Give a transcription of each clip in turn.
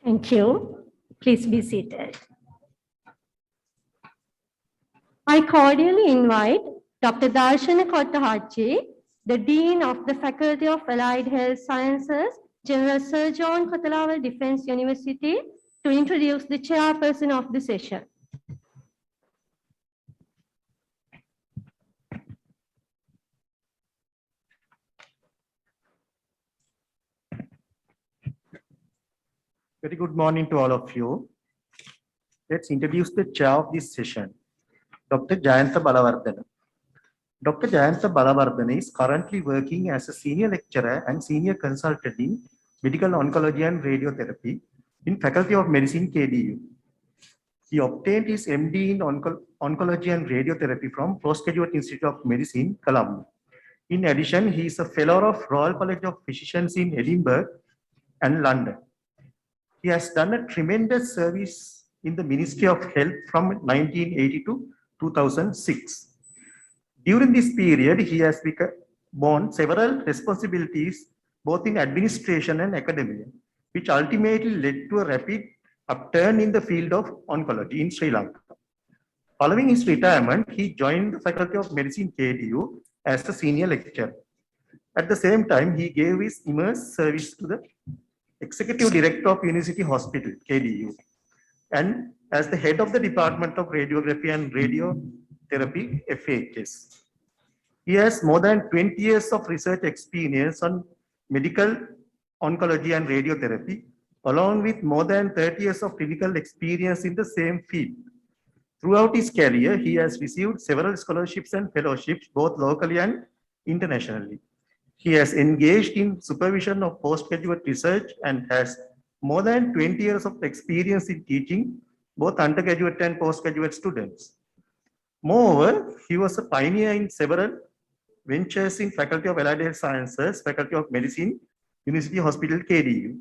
Thank you. Please be seated. I cordially invite Dr. Darshana Kottaharchi, the Dean of the Faculty of Allied Health Sciences, General Sir John Kotalawala Defense University, to introduce the chairperson of the session. Very good morning to all of you. Let's introduce the chair of this session, Dr. Jayanta Balawardena. Dr. Jayanta Balawardena is currently working as a senior lecturer and senior consultant in medical oncology and radiotherapy in Faculty of Medicine, KDU. He obtained his MD in oncology and radiotherapy from Postgraduate Institute of Medicine, Colombo. In addition, he is a fellow of Royal College of Physicians in Edinburgh and London. He has done a tremendous service in the Ministry of Health from 1980 to 2006. During this period, he has borne several responsibilities both in administration and academia, which ultimately led to a rapid upturn in the field of oncology in Sri Lanka. Following his retirement, he joined the Faculty of Medicine KDU as a senior lecturer. At the same time, he gave his immense service to the Executive Director of University Hospital, KDU, and as the head of the Department of Radiography and Radiotherapy, FHS. He has more than 20 years of research experience on medical oncology and radiotherapy, along with more than 30 years of clinical experience in the same field. Throughout his career, he has received several scholarships and fellowships, both locally and internationally. He has engaged in supervision of postgraduate research and has more than 20 years of experience in teaching both undergraduate and postgraduate students. Moreover, he was a pioneer in several ventures in Faculty of Allied Health Sciences, Faculty of Medicine, University Hospital, KDU.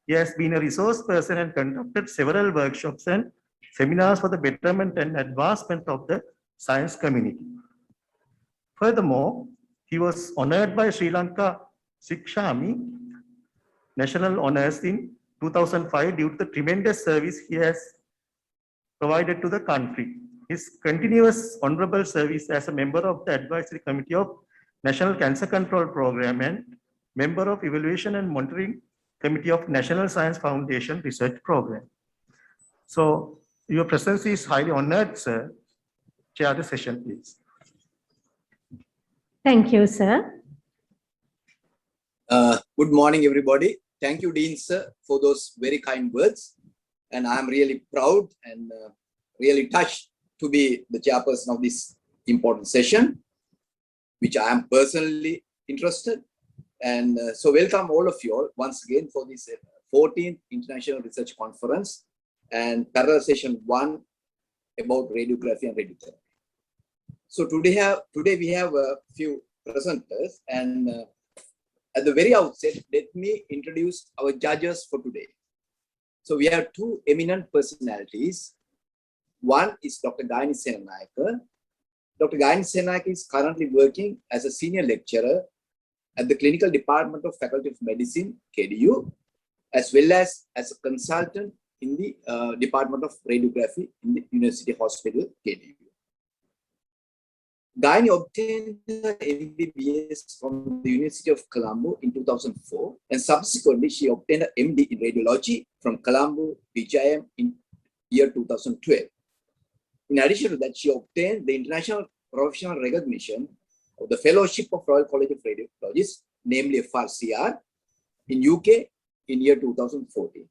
He has been a resource person and conducted several workshops and seminars for the betterment and advancement of the science community. Furthermore, he was honored by Sri Lanka Sikshami National Honours in 2005 due to the tremendous service he has provided to the country. His continuous honorable service as a member of the Advisory Committee of National Cancer Control Program and member of Evaluation and Monitoring Committee of National Science Foundation Research Program. So your presence is highly honored, sir. Chair the session, please. Thank you, sir. Good morning, everybody. Thank you, Dean, sir, for those very kind words. And I'm really proud and really touched to be the chairperson of this important session, which I am personally interested. And so welcome all of you all once again for this 14th International Research Conference and parallel session 1 about radiography and radiotherapy. So today we have a few presenters, and at the very outset, let me introduce our judges for today. So we have two eminent personalities. One is Dr. Jayasinghe. Dr. Jayasinghe is currently working as a senior lecturer at the Clinical Department of Faculty of Medicine, KDU, as well as a consultant in the Department of Radiography in the University Hospital, KDU. Gaini obtained her MBBS from the University of Colombo in 2004, and subsequently she obtained an MD in Radiology from Colombo PGIM in year 2012. In addition to that, she obtained the international professional recognition of the Fellowship of Royal College of Radiologists, namely FRCR, in UK in year 2014.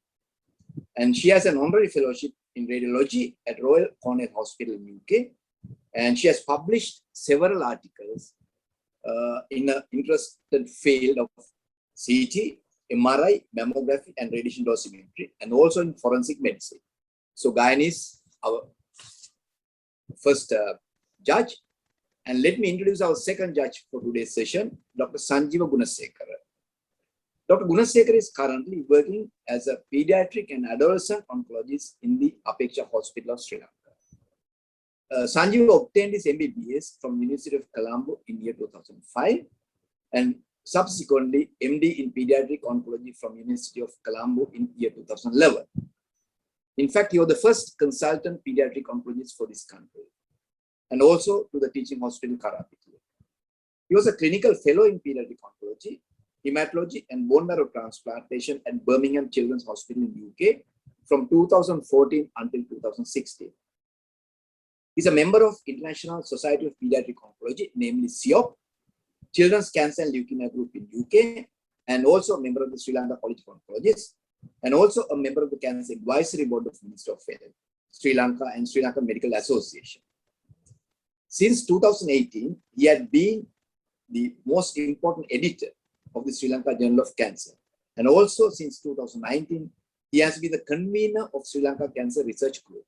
And she has an honorary fellowship in radiology at Royal Cornell Hospital in UK. And she has published several articles in an interested field of CT, MRI, mammography, and radiation dosimetry, and also in forensic medicine. So Gaini is our first judge. And let me introduce our second judge for today's session, Dr. Sanjeeva Gunasekara. Dr. Gunasekara is currently working as a pediatric and adolescent oncologist in the Apeksha Hospital of Sri Lanka. Sanjeeva obtained his MBBS from University of Colombo in year 2005, and Subsequently, MD in Pediatric Oncology from University of Colombo in year 2011. In fact, he was the first consultant pediatric oncologist for this country, and also to the teaching hospital Karapiti. He was a clinical fellow in pediatric oncology, hematology, and bone marrow transplantation at Birmingham Children's Hospital in UK from 2014 until 2016. He's a member of International Society of Pediatric Oncology, namely CIOP, Children's Cancer and Leukemia Group in UK, and also a member of the Sri Lanka College of Oncologists, and also a member of the Cancer Advisory Board of Minister of Health, Sri Lanka and Sri Lanka Medical Association. Since 2018, he had been the most important editor of the Sri Lanka Journal of Cancer. And also since 2019, he has been the convener of Sri Lanka Cancer Research Group.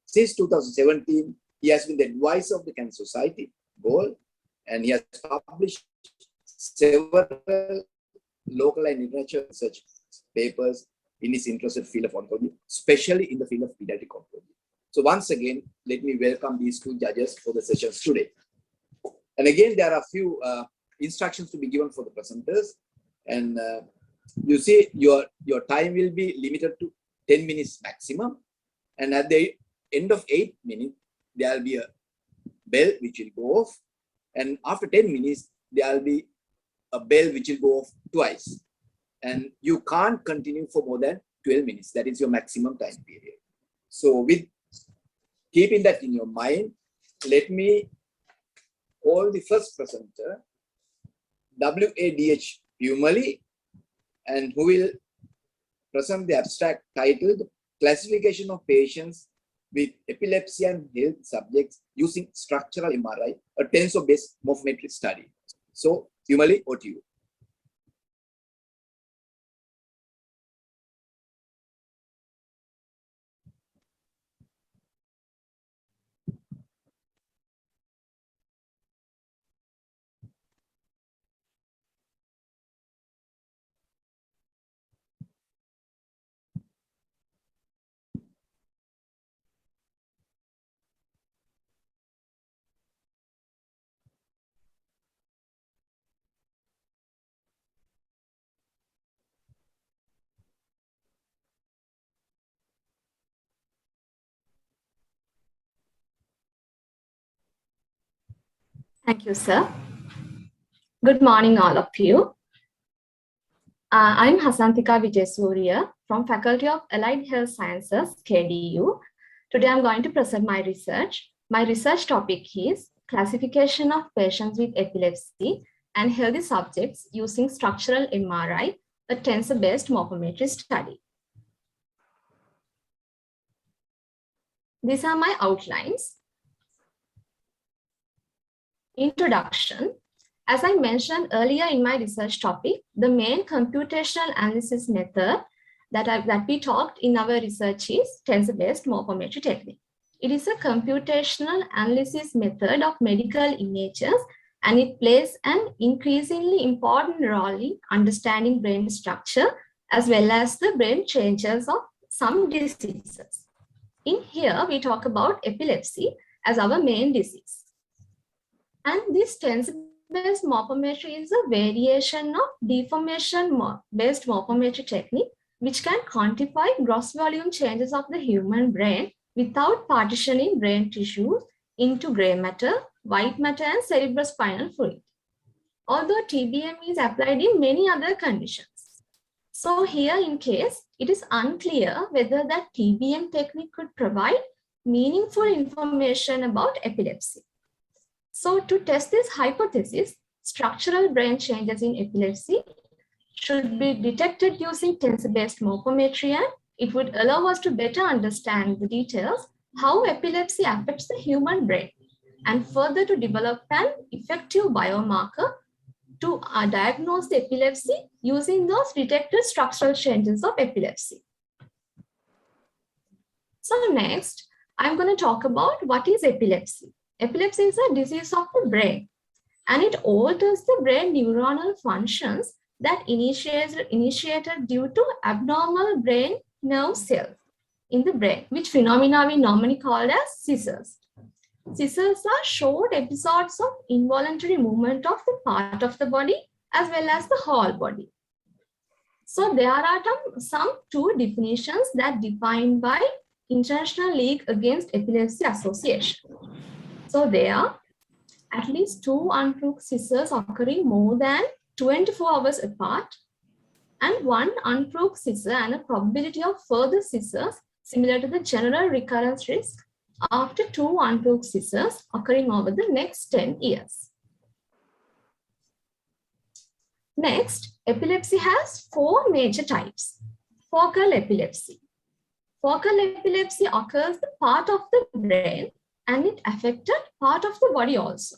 Since 2017, he has been the advisor of the Cancer Society, GOAL, and he has published several local and international research papers in his interested field of oncology, especially in the field of pediatric oncology. So once again, let me welcome these two judges for the sessions today. And again, there are a few instructions to be given for the presenters. And you see, your time will be limited to 10 minutes maximum. And at the end of 8 minutes, there will be a bell which will go off. And after 10 minutes, there will be a bell which will go off twice. And you can't continue for more than 12 minutes. That is your maximum time period. So with keeping that in your mind, let me call the first presenter, WADH Piyumali, and who will present the abstract titled Classification of Patients with Epilepsy and Health Subjects Using Structural MRI, a Tensor-Based Morphometry Study. So, Piyumali, over to you. Thank you, sir. Good morning, all of you. I'm Hasantika Jayasuriya from Faculty of Allied Health Sciences, KDU. Today, I'm going to present my research. My research topic is classification of patients with epilepsy and healthy subjects using structural MRI, a tensor-based morphometry study. These are my outlines. Introduction. As I mentioned earlier in my research topic, the main computational analysis method that we talked in our research is tensor-based morphometry technique. It is a computational analysis method of medical images, and it plays an increasingly important role in understanding brain structure as well as the brain changes of some diseases. In here, we talk about epilepsy as our main disease. And this tensor-based morphometry is a variation of deformation-based morphometry technique, which can quantify gross volume changes of the human brain without partitioning brain tissues into gray matter, white matter, and cerebrospinal fluid. Although TBM is applied in many other conditions. So here, in case, it is unclear whether that TBM technique could provide meaningful information about epilepsy. So to test this hypothesis, structural brain changes in epilepsy should be detected using tensor-based morphometry, and it would allow us to better understand the details how epilepsy affects the human brain, and further to develop an effective biomarker to diagnose the epilepsy using those detected structural changes of epilepsy. So next, I'm going to talk about what is epilepsy. Epilepsy is a disease of the brain, and it alters the brain neuronal functions that initiated due to abnormal brain nerve cells in the brain, which phenomena we normally call as seizures. Seizures are short episodes of involuntary movement of the part of the body as well as the whole body. So there are some two definitions that defined by International League Against Epilepsy Association. So there are at least two unprovoked seizures occurring more than 24 hours apart, and one unprovoked seizure and a probability of further seizures similar to the general recurrence risk after two unprovoked seizures occurring over the next 10 years. Next, epilepsy has four major types. Focal epilepsy. Focal epilepsy occurs the part of the brain and it affected part of the body also.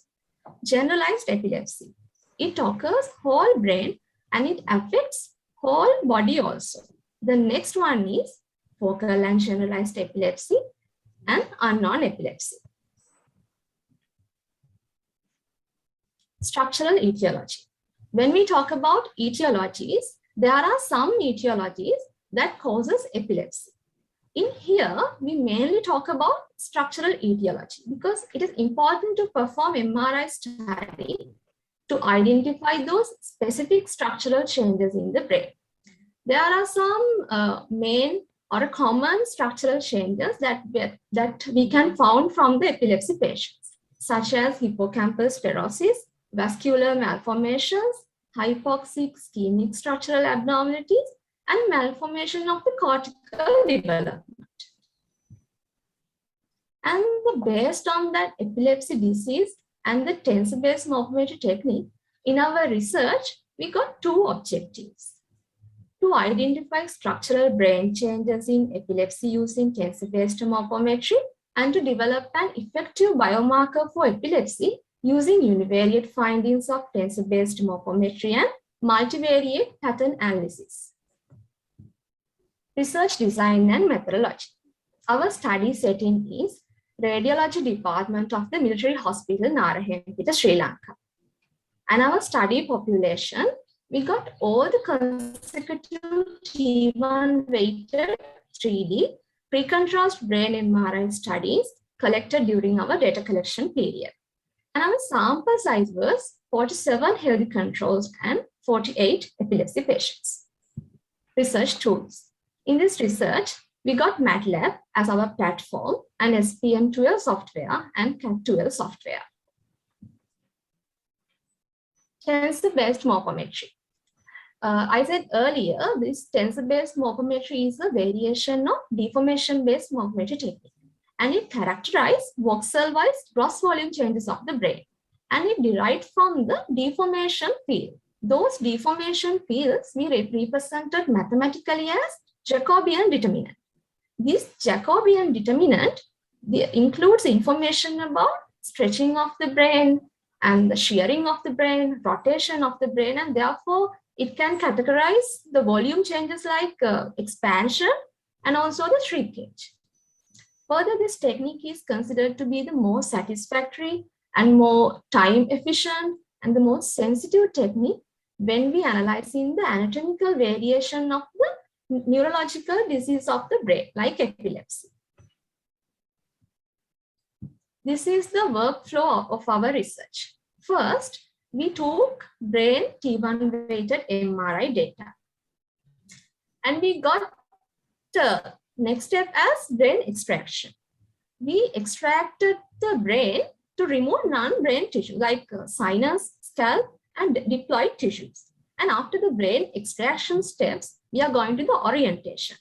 Generalized epilepsy. It occurs whole brain and it affects whole body also. The next one is focal and generalized epilepsy and unknown epilepsy. Structural etiology. When we talk about etiologies, there are some etiologies that causes epilepsy. In here, we mainly talk about structural etiology because it is important to perform MRI study to identify those specific structural changes in the brain. There are some main or common structural changes that we can find from the epilepsy patients, such as hippocampal sclerosis, vascular malformations, hypoxic ischemic structural abnormalities, and malformation of the cortical development. And based on that epilepsy disease and the tensor-based morphometry technique, in our research, we got two objectives. To identify structural brain changes in epilepsy using tensor-based morphometry and to develop an effective biomarker for epilepsy using univariate findings of tensor-based morphometry and multivariate pattern analysis. Research design and methodology. Our study setting is Radiology Department of the Military Hospital, Narahempita, Sri Lanka. And our study population, we got all the consecutive T1 weighted 3D pre-contrast brain MRI studies collected during our data collection period. And our sample size was 47 healthy controls and 48 epilepsy patients. Research tools. In this research, we got MATLAB as our platform and SPM12 software and CAT12 software. Tensor-based morphometry. I said earlier, this tensor-based morphometry is a variation of deformation-based morphometry technique. And it characterizes voxel-wise gross volume changes of the brain. And it derived from the deformation field. Those deformation fields we represented mathematically as Jacobian determinant. This Jacobian determinant includes information about stretching of the brain and the shearing of the brain, rotation of the brain, and therefore it can categorize the volume changes like expansion and also the shrinkage. Further, this technique is considered to be the most satisfactory and more time efficient and the most sensitive technique when we analyzing the anatomical variation of the neurological disease of the brain, like epilepsy. This is the workflow of our research. First, we took brain T1 weighted MRI data. And we got the next step as brain extraction. We extracted the brain to remove non-brain tissue like sinus, scalp, and diploid tissues. And after the brain extraction steps, we are going to the orientation.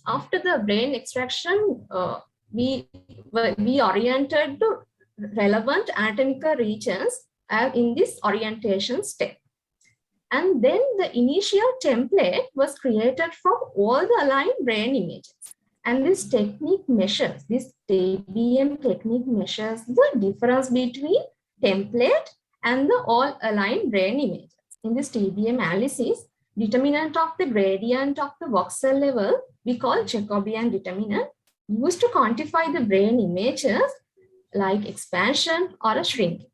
After the brain extraction, we oriented to relevant anatomical regions in this orientation step. And then the initial template was created from all the aligned brain images. And this technique measures, this TBM technique measures the difference between template and the all aligned brain images. In this TBM analysis, determinant of the gradient of the voxel level, we call Jacobian determinant, used to quantify the brain images like expansion or a shrinkage.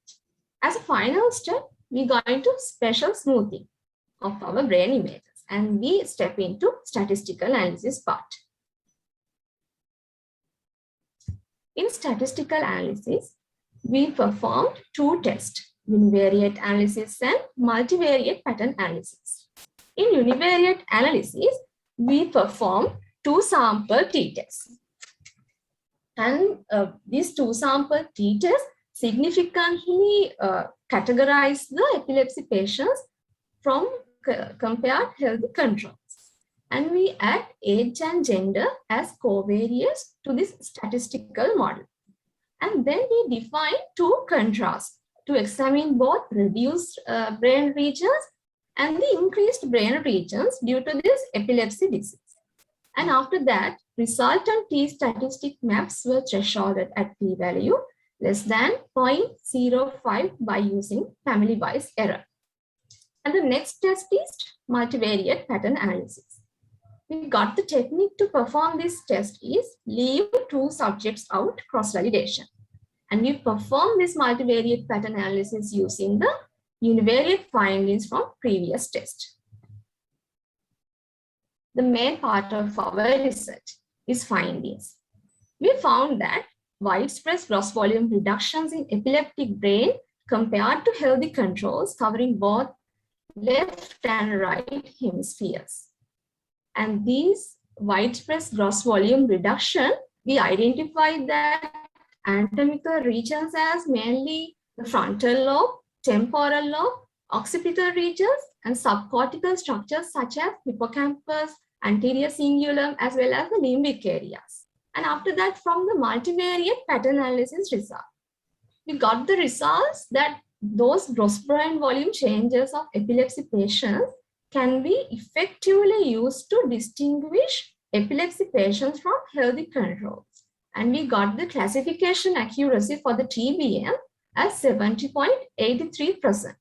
As a final step, we go into special smoothing of our brain images and we step into statistical analysis part. In statistical analysis, we performed two tests. univariate analysis and multivariate pattern analysis. In univariate analysis, we perform 2 sample t-tests. And these 2 sample t-tests significantly categorize the epilepsy patients from compared healthy controls. And we add age and gender as covariates to this statistical model. And then we define 2 contrasts to examine both reduced brain regions and the increased brain regions due to this epilepsy disease. And after that, resultant t-statistic maps were thresholded at p-value less than 0.05 by using family-wise error. And the next test is multivariate pattern analysis. We got the technique to perform this test is leave 2 subjects out cross-validation. And we perform this multivariate pattern analysis using the univariate findings from previous test. The main part of our research is findings. We found that widespread gross volume reductions in epileptic brain compared to healthy controls covering both left and right hemispheres. And these widespread gross volume reduction, we identified that anatomical regions as mainly the frontal lobe, temporal lobe, occipital regions, and subcortical structures such as hippocampus, anterior cingulum, as well as the limbic areas. And after that, from the multivariate pattern analysis result, we got the results that those gross brain volume changes of epilepsy patients can be effectively used to distinguish epilepsy patients from healthy controls. And we got the classification accuracy for the TBM as 70.83%.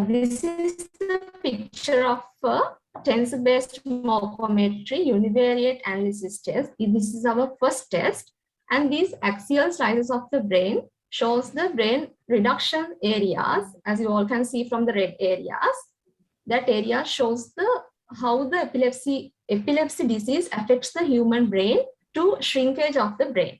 This is the picture of a tensor-based morphometry univariate analysis test. This is our first test, and these axial slices of the brain shows the brain reduction areas, as you all can see from the red areas. That area shows how the epilepsy disease affects the human brain to shrinkage of the brain.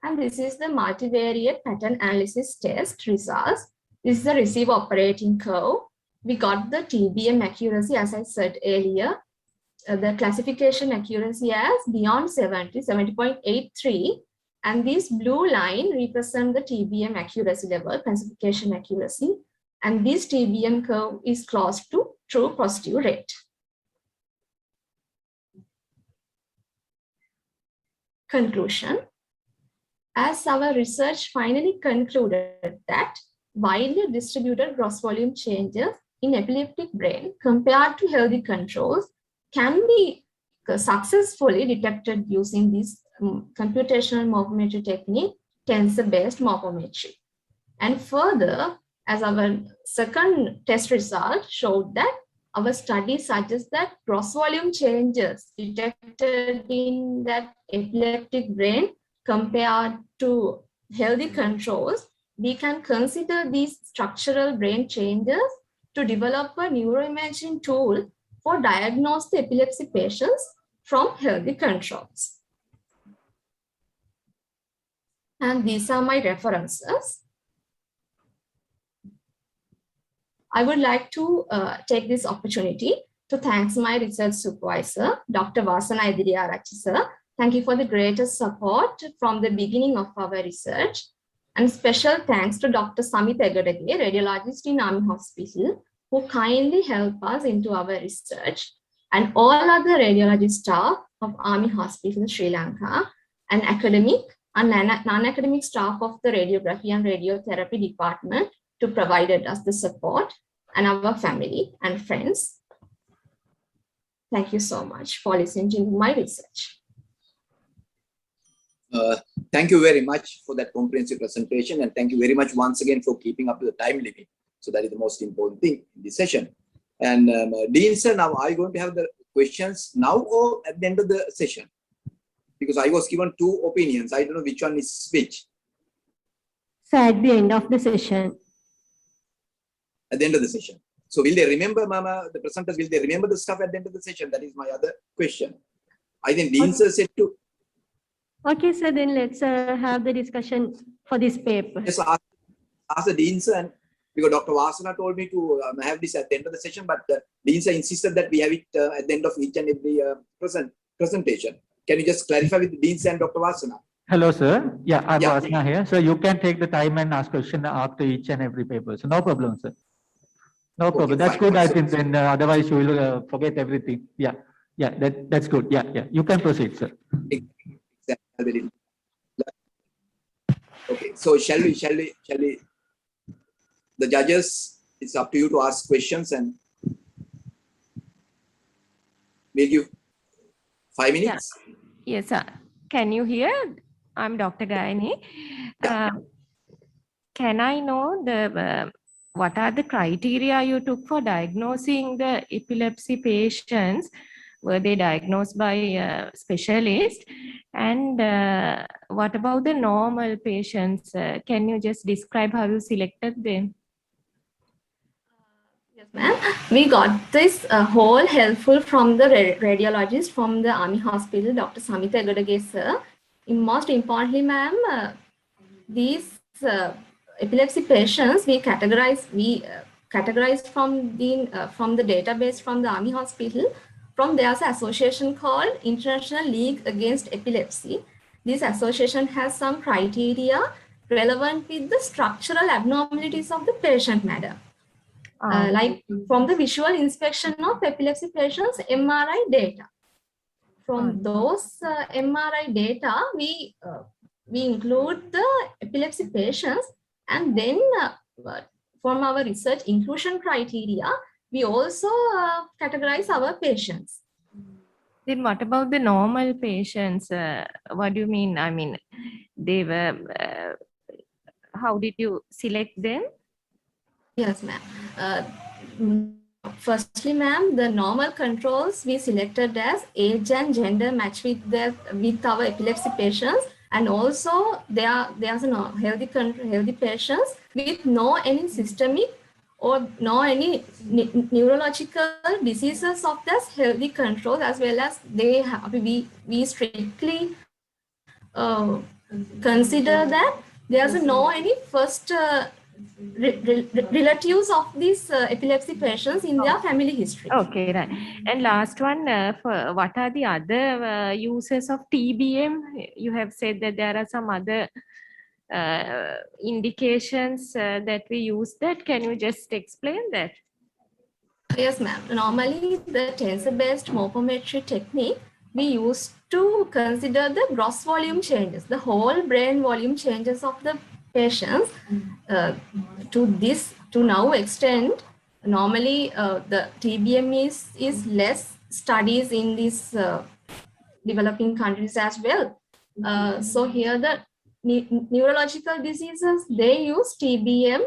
And this is the multivariate pattern analysis test results. This is the receive operating curve. We got the TBM accuracy, as I said earlier, the classification accuracy as beyond 70.83. And this blue line represents the TBM accuracy level, classification accuracy. And this TBM curve is close to true positive rate. Conclusion. As our research finally concluded that widely distributed gross volume changes in epileptic brain compared to healthy controls can be successfully detected using this computational morphometry technique, tensor-based morphometry. And further, as our second test result showed that our study suggests that gross volume changes detected in that epileptic brain compared to healthy controls, we can consider these structural brain changes to develop a neuroimaging tool for diagnose the epilepsy patients from healthy controls. And these are my references. I would like to take this opportunity to thank my research supervisor, Dr. Ediri Arachchi sir. Thank you for the greatest support from the beginning of our research. And special thanks to Dr. Samit Egodage, radiologist in Army Hospital, who kindly helped us into our research, and all other radiology staff of Army Hospital Sri Lanka, and academic and non-academic staff of the radiography and radiotherapy department to provided us the support, and our family and friends. Thank you so much for listening to my research. Thank you very much for that comprehensive presentation, and thank you very much once again for keeping up to the time limit. So that is the most important thing in this session. And Dean sir, now are you going to have the questions now or at the end of the session? Because I was given 2 opinions. I don't know which one is which. So at the end of the session. At the end of the session. So will they remember, Mama, the presenters, will they remember the stuff at the end of the session? That is my other question. I think Dean sir said to. Okay, sir, then let's have the discussion for this paper. Just ask the Dean sir, and because Dr. Vasana told me to have this at the end of the session, but the Dean sir insisted that we have it at the end of each and every presentation. Can you just clarify with the Dean sir and Dr. Vasana? Hello, sir. Yeah, I'm Yeah. Rasna here. So you can take the time and ask question after each and every paper. So no problem, sir. No problem. Okay, That's fine. good. I So- think then otherwise you will forget everything. Yeah, yeah. That's good. Yeah, yeah. You can proceed, sir. Exactly. Okay, so shall we, the judges, it's up to you to ask questions, and we'll give 5 minutes. Yes, sir. Can you hear? I'm Dr. Gayani. Can I know what are the criteria you took for diagnosing the epilepsy patients? Were they diagnosed by a specialist? And what about the normal patients? Can you just describe how you selected them? Yes, ma'am. We got this whole helpful from the radiologist from the Army Hospital, Dr. Samita Egodage, sir. Most importantly, ma'am, these epilepsy patients we categorize from the database from the Army Hospital. From there's an association called International League Against Epilepsy. This association has some criteria relevant with the structural abnormalities of the patient, madam. Like from the visual inspection of epilepsy patients, MRI data. From those MRI data, we include the epilepsy patients, and then from our research inclusion criteria, we also categorize our patients. Then what about the normal patients? What do you mean? I mean, they were, how did you select them? Yes, ma'am. Firstly, ma'am, the normal controls we selected as age and gender match with our epilepsy patients, and also there's a healthy patients with no any systemic or no any neurological diseases of this healthy control, as well as they have we strictly consider that there's no any first relatives of these epilepsy patients in their family history. Okay, right. And last one, for what are the other uses of TBM? You have said that there are some other indications that we use that. Can you just explain that? Yes, ma'am. Normally, the tensor-based morphometry technique, we use to consider the gross volume changes, the whole brain volume changes of the patients. To now extent, normally the TBM is less studies in these developing countries as well. So here the neurological diseases, they use TBM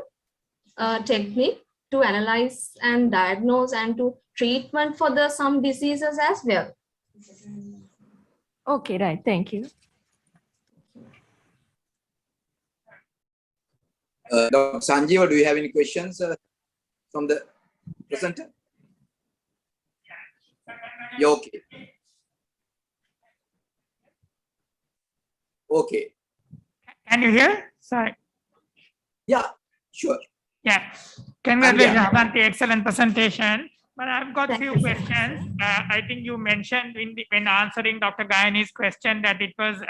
technique to analyze and diagnose and to treatment for the some diseases as well. Okay, right. Thank you. Dr. Sanjeeva, do you have any questions from the presenter? Yeah, okay. Okay. Can you hear? Sorry. Yeah, sure. Yeah. Congratulations on the excellent presentation. But I've got a few questions. I think you mentioned when answering Dr. Gayani's question that it was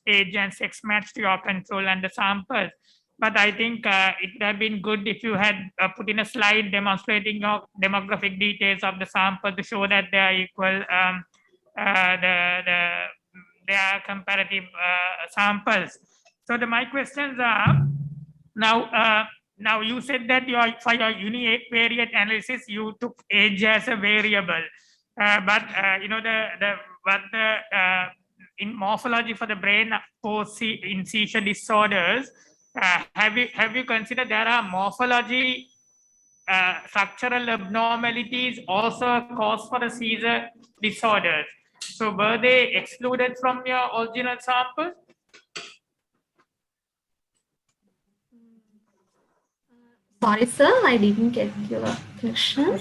age and sex matched your control and the samples. But I think it would have been good if you had put in a slide demonstrating your demographic details of the sample to show that they are equal, they are comparative samples. So my questions are, now you said that for your univariate analysis, you took age as a variable, but you know in morphology for the brain in seizure disorders, have you considered there are morphology structural abnormalities also a cause for the seizure disorders? So were they excluded from your original sample? Sorry, sir, I didn't get your question.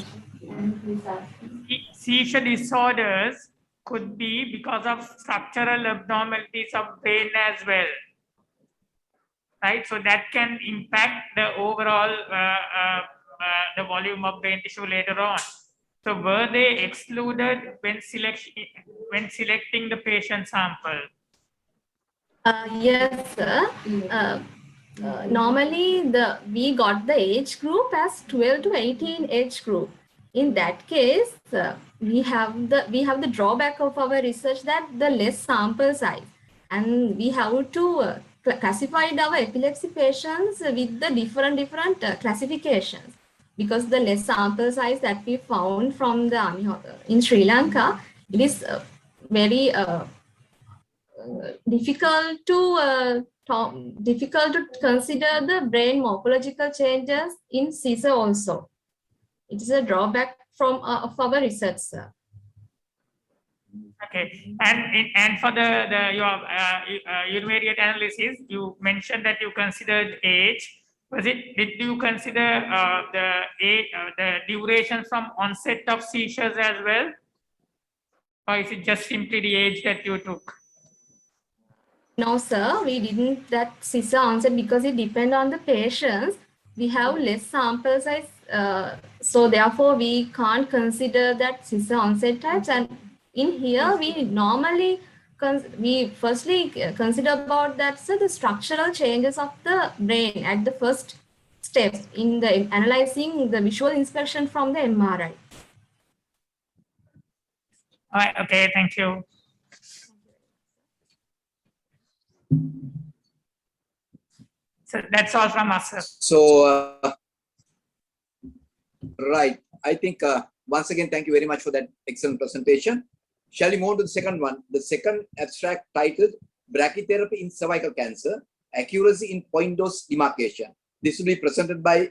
Seizure disorders, could be because of structural abnormalities of brain as well, right? So that can impact the overall the volume of brain tissue later on. So were they excluded when selecting the patient sample? Yes, sir. Normally, we got the age group as 12 to 18 age group. In that case, we have the drawback of our research that the less sample size, and we have to classify our epilepsy patients with the different classifications, because the less sample size that we found from the army in Sri Lanka, it is very difficult to consider the brain morphological changes in seizure also. It is a drawback from of our research, sir. Okay, and for your univariate analysis, you mentioned that you considered age. Did you consider the duration from onset of seizures as well, or is it just simply the age that you took? No, sir, we didn't that seizure onset because it depends on the patients. We have less sample size, so therefore we can't consider that seizure onset types. And in here, we normally firstly consider about that, so the structural changes of the brain at the first steps in the analyzing the visual inspection from the MRI. All right. Okay. Thank you. So that's all from us, sir. So, right. I think once again, thank you very much for that excellent presentation. Shall we move to the second one? The second abstract titled Brachytherapy in Cervical Cancer, Accuracy in Point Dose Demarcation. This will be presented by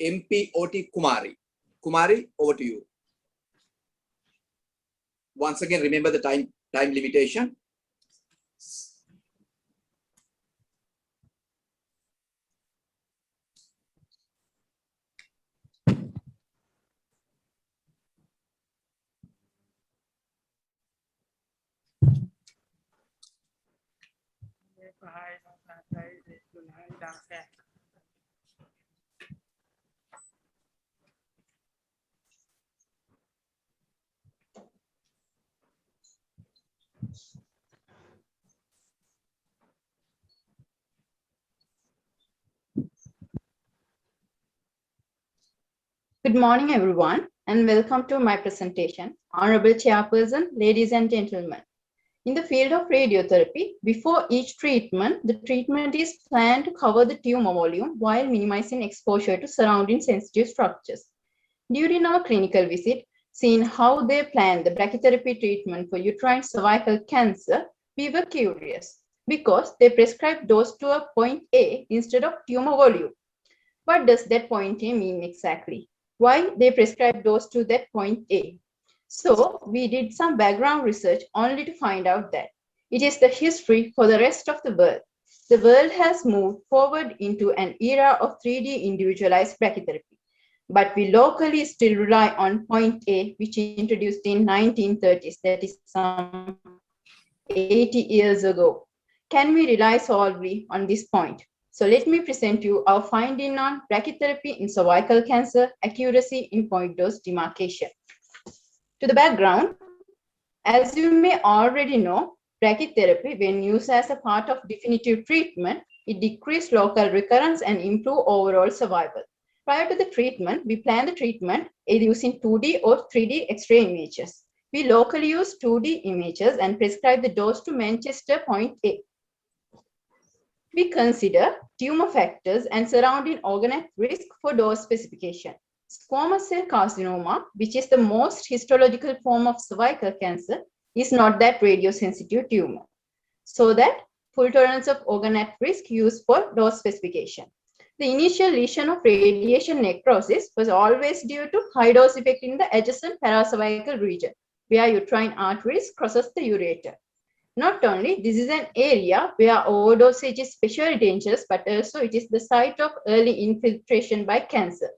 MPOT Kumari. Kumari, over to you. Once again, remember the time limitation. Good morning, everyone, and welcome to my presentation. Honorable Chairperson, ladies and gentlemen. In the field of radiotherapy, before each treatment, the treatment is planned to cover the tumor volume while minimizing exposure to surrounding sensitive structures. During our clinical visit, seeing how they planned the brachytherapy treatment for uterine cervical cancer, we were curious because they prescribed dose to a point A instead of tumor volume. What does that point A mean exactly? Why they prescribe dose to that point A? So we did some background research only to find out that it is the history for the rest of the world. The world has moved forward into an era of 3D individualized brachytherapy, but we locally still rely on point A, which introduced in 1930s, that is some 80 years ago. Can we rely solely on this point? So let me present you our finding on brachytherapy in cervical cancer, accuracy in point dose demarcation. To the background, as you may already know, brachytherapy, when used as a part of definitive treatment, it decreases local recurrence and improves overall survival. Prior to the treatment, we plan the treatment either using 2D or 3D X-ray images. We locally use 2D images and prescribe the dose to Manchester point A. We consider tumor factors and surrounding organ at risk for dose specification. Squamous cell carcinoma, which is the most histological form of cervical cancer, is not that radiosensitive tumor. So that full tolerance of organ at risk used for dose specification. The initial lesion of radiation necrosis was always due to high dose effect in the adjacent paracervical region, where uterine arteries crosses the ureter. Not only this is an area where overdosage is especially dangerous, but also it is the site of early infiltration by cancer.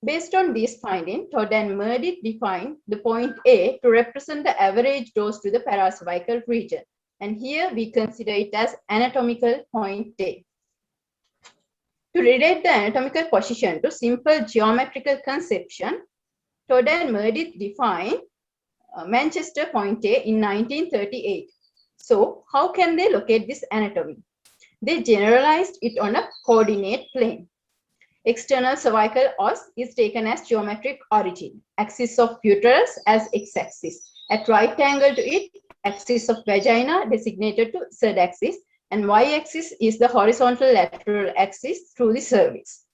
Based on these findings, Todd and Meredith defined the point A to represent the average dose to the paracervical region. And here we consider it as anatomical point A. To relate the anatomical position to simple geometrical conception, Todd and Meredith defined Manchester point A in 1938. So how can they locate this anatomy? They generalized it on a coordinate plane. External cervical os is taken as geometric origin, axis of uterus as x-axis. At right angle to it, axis of vagina designated to z-axis, and y-axis is the horizontal lateral axis through the cervix.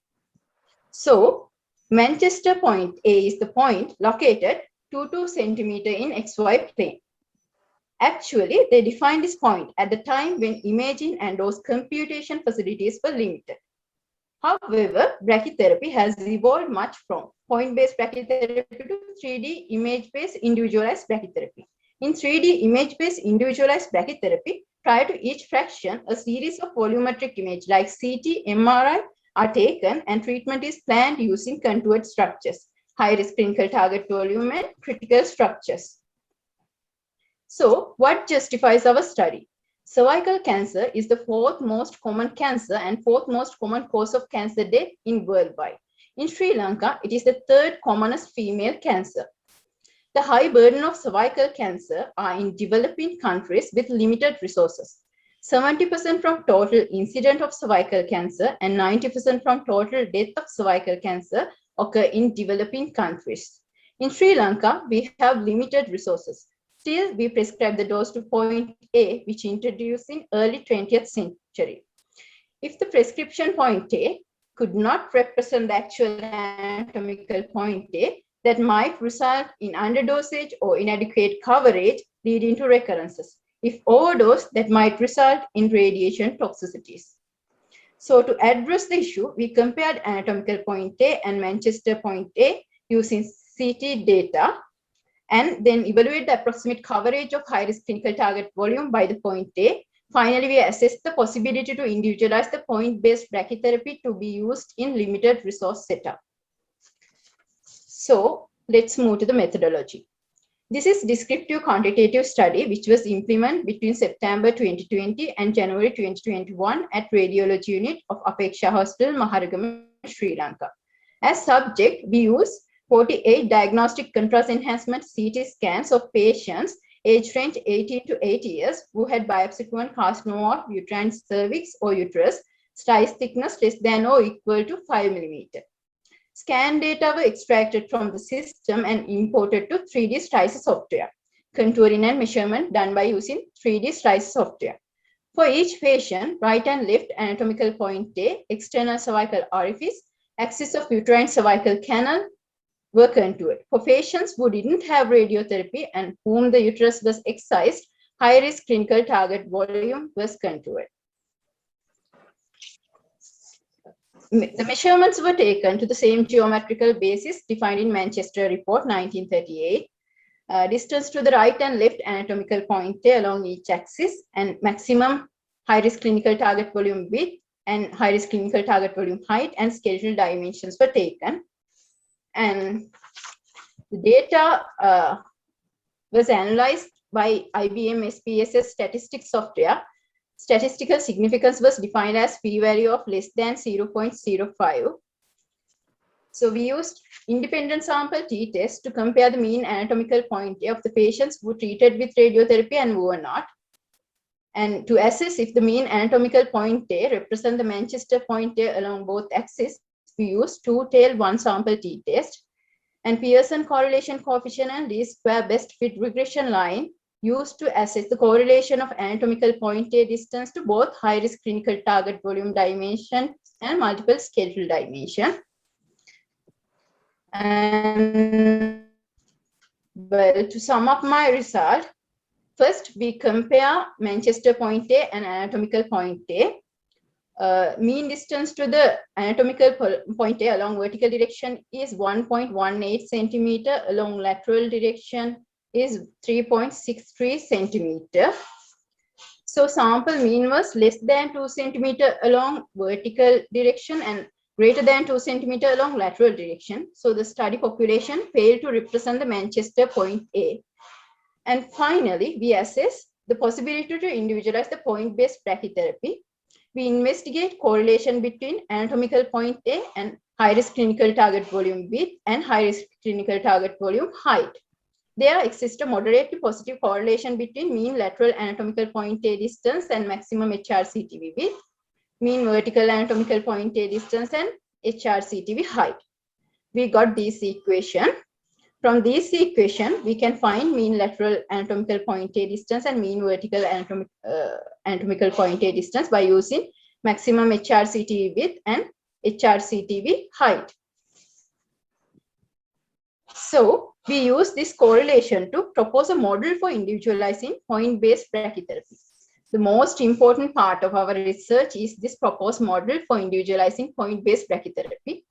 So Manchester point A is the point located 2 centimeter in XY plane. Actually, they defined this point at the time when imaging and those computation facilities were limited. However, brachytherapy has evolved much from point-based brachytherapy to 3D image-based individualized brachytherapy. In 3D image-based individualized brachytherapy, prior to each fraction, a series of volumetric images like CT, MRI are taken and treatment is planned using contoured structures, high-risk clinical target volume and critical structures. So, what justifies our study? Cervical cancer is the 4th most common cancer and 4th most common cause of cancer death in worldwide. In Sri Lanka, it is the 3rd commonest female cancer. The high burden of cervical cancer are in developing countries with limited resources. 70% from total incident of cervical cancer and 90% from total death of cervical cancer occur in developing countries. In Sri Lanka, we have limited resources. Still, we prescribe the dose to point A, which introduced in early 20th century. If the prescription point A could not represent the actual anatomical point A, that might result in underdosage or inadequate coverage, leading to recurrences. If overdose, that might result in radiation toxicities. So to address the issue, we compared anatomical point A and Manchester point A using CT data, and then evaluate the approximate coverage of high-risk clinical target volume by the point A. Finally, we assessed the possibility to individualize the point-based brachytherapy to be used in limited resource setup. So let's move to the methodology. This is descriptive quantitative study which was implemented between September 2020 and January 2021 at Radiology Unit of Apeksha Hospital, Maharagama, Sri Lanka. As subject, we use 48 diagnostic contrast enhancement CT scans of patients age range 18 to 80 years who had biopsy-proven carcinoma of uterine cervix or uterus, slice thickness less than or equal to 5 mm. Scan data were extracted from the system and imported to 3D slicer software. Contouring and measurement done by using 3D slicer software. For each patient, right and left anatomical point A, external cervical orifice, axis of uterine cervical canal, were contoured. For patients who didn't have radiotherapy and whom the uterus was excised, high-risk clinical target volume was contoured. The measurements were taken to the same geometrical basis defined in Manchester Report 1938. Distance to the right and left anatomical point A along each axis, and maximum high-risk clinical target volume width and high-risk clinical target volume height and skeletal dimensions were taken. And the data was analyzed by IBM SPSS statistics software. Statistical significance was defined as p-value of less than 0.05. So we used independent sample t-test to compare the mean anatomical point A of the patients who were treated with radiotherapy and who were not. And to assess if the mean anatomical point A represents the Manchester point A along both axes, we used two-tailed one-sample t-test, and Pearson correlation coefficient and least square best fit regression line used to assess the correlation of anatomical point A distance to both high-risk clinical target volume dimension and multiple skeletal dimension. And well, to sum up my result, first we compare Manchester point A and anatomical point A. Mean distance to the anatomical point A along vertical direction is 1.18 centimeter, along lateral direction is 3.63 centimeter. So sample mean was less than 2 centimeter along vertical direction and greater than 2 centimeter along lateral direction. So the study population failed to represent the Manchester point A. And finally, we assess the possibility to individualize the point-based brachytherapy. We investigate correlation between anatomical point A and high-risk clinical target volume width and high-risk clinical target volume height. There exists a moderately positive correlation between mean lateral anatomical point A distance and maximum HRCTV width, mean vertical anatomical point A distance and HRCTV height. We got this equation. From this equation, we can find mean lateral anatomical point A distance and mean vertical anatomical point A distance by using maximum HRCTV width and HRCTV height. So we use this correlation to propose a model for individualizing point-based brachytherapy. The most important part of our research is this proposed model for individualizing point-based brachytherapy.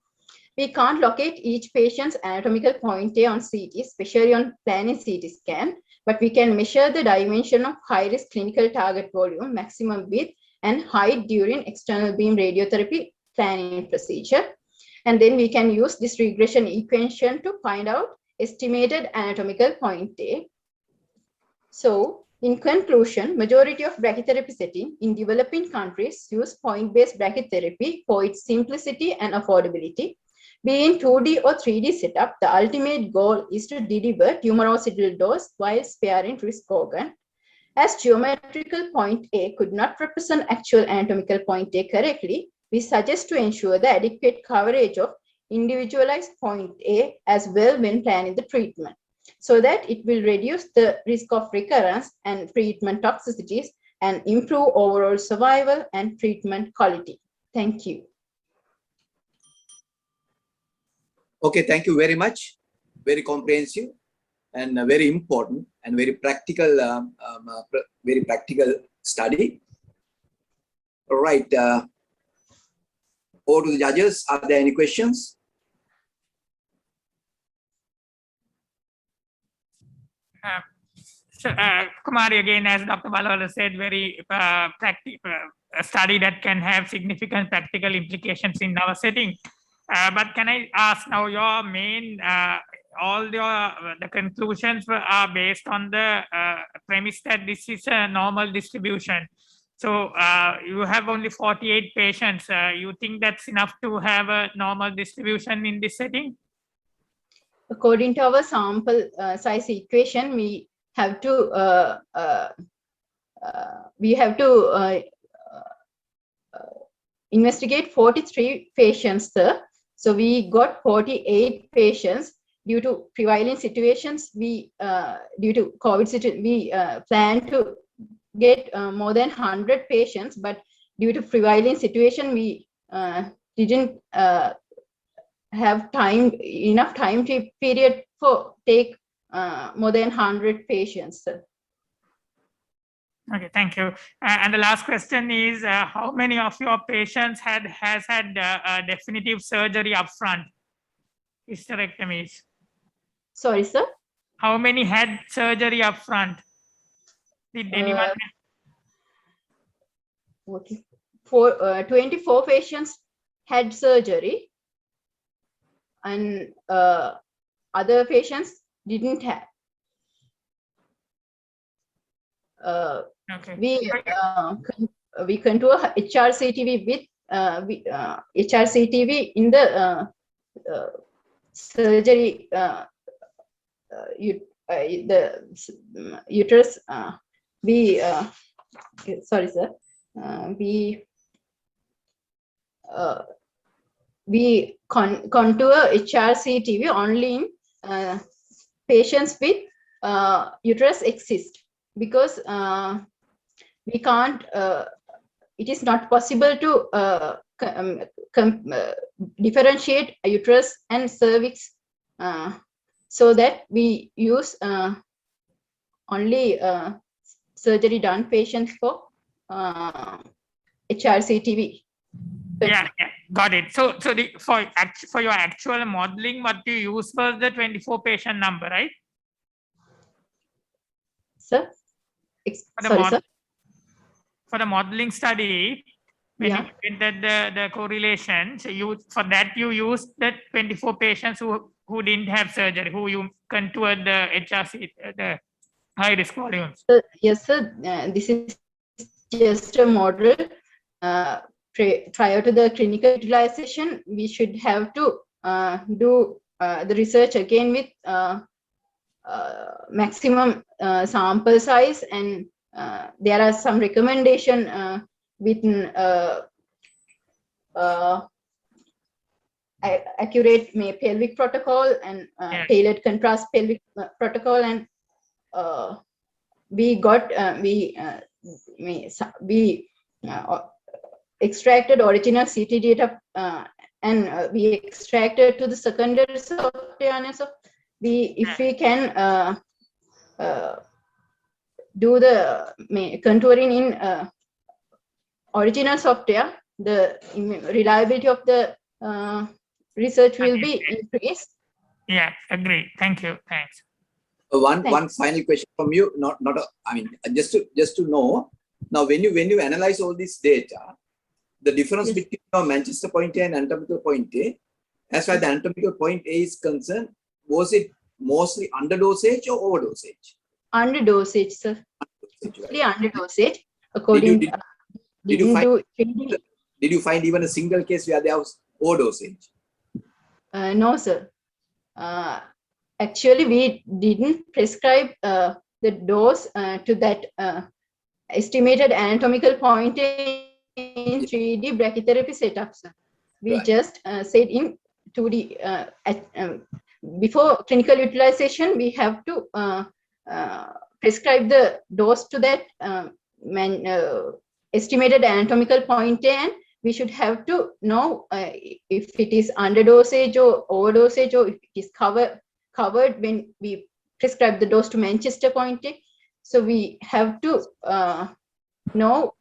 We can't locate each patient's anatomical point A on CT, especially on planning CT scan, but we can measure the dimension of high-risk clinical target volume, maximum width, and height during external beam radiotherapy planning procedure. And then we can use this regression equation to find out estimated anatomical point A. So, in conclusion, majority of brachytherapy setting in developing countries use point-based brachytherapy for its simplicity and affordability. Be in 2D or 3D setup, the ultimate goal is to deliver tumoricidal dose while sparing risk organ. As geometrical point A could not represent actual anatomical point A correctly, we suggest to ensure the adequate coverage of individualized point A as well when planning the treatment, so that it will reduce the risk of recurrence and treatment toxicities and improve overall survival and treatment quality. Thank you. Okay, thank you very much. Very comprehensive and very important and very practical study. All right. Over to the judges. Are there any questions? Kumari, again, as Dr. Pallewatte said, very practical study that can have significant practical implications in our setting. But can I ask now, your main, the conclusions are based on the premise that this is a normal distribution. So you have only 48 patients. You think that's enough to have a normal distribution in this setting? According to our sample size equation, we have to investigate 43 patients, sir. So we got 48 patients. Due to prevailing situations, due to COVID situation, we plan to get more than 100 patients, but due to prevailing situation, we didn't have enough time period for take more than 100 patients, sir. Okay, thank you. And the last question is, how many of your patients has had definitive surgery upfront, hysterectomies? Sorry, sir. How many had surgery upfront? Did anyone? 24 patients had surgery, and other patients didn't have. Okay. We contour HRCTV with HRCTV in the surgery the uterus. Sorry, sir. We contour HRCTV only in patients with uterus exist, because we can't, it is not possible to differentiate uterus and cervix, so that we use only surgery done patients for HRCTV. Yeah, got it. So for your actual modeling, what you use was the 24 patient number, right? Sir? Sorry, sir. For the modeling study, When Yeah. you did the correlation, so for that you used the 24 patients who didn't have surgery, who you contoured the HRC, the high risk volumes. Yes, sir. This is just a model. Prior to the clinical utilization, we should have to do the research again with maximum sample size, and there are some recommendation within accurate pelvic protocol and tailored contrast pelvic protocol, and we got we extracted original CT data and we extracted to the secondary software. So if we can do the contouring in original software, the reliability of the research will be increased. Yeah, agree. Thank you. Thanks. One final question from you. I mean, just to know. Now, when you analyze all this data, the difference between Manchester point A and anatomical point A, as far as the anatomical point A is concerned, was it mostly underdosage or overdosage? Underdosage, sir. Mostly underdosage. According did you find even a single case where there was overdosage? No, sir. Actually, we didn't prescribe the dose to that estimated anatomical point in 3D brachytherapy setup, sir. We just said in 2D, before clinical utilization, we have to prescribe the dose to that estimated anatomical point, and we should have to know if it is underdosage or overdosage, or if it is covered when we prescribe the dose to Manchester point A. So we have to know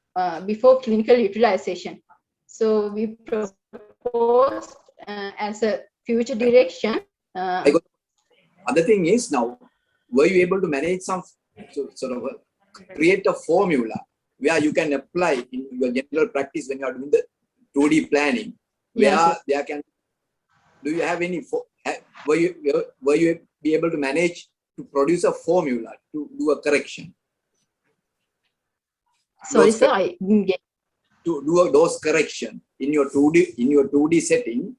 before clinical utilization. So we proposed as a future direction. Other thing is, now, were you able to manage some sort of create a formula where you can apply in your general practice when you are doing the 2D planning, where there can, do you have any, were you be able to manage to produce a formula to do a correction? Sorry, sir, I didn't get. To do a dose correction in your 2D setting.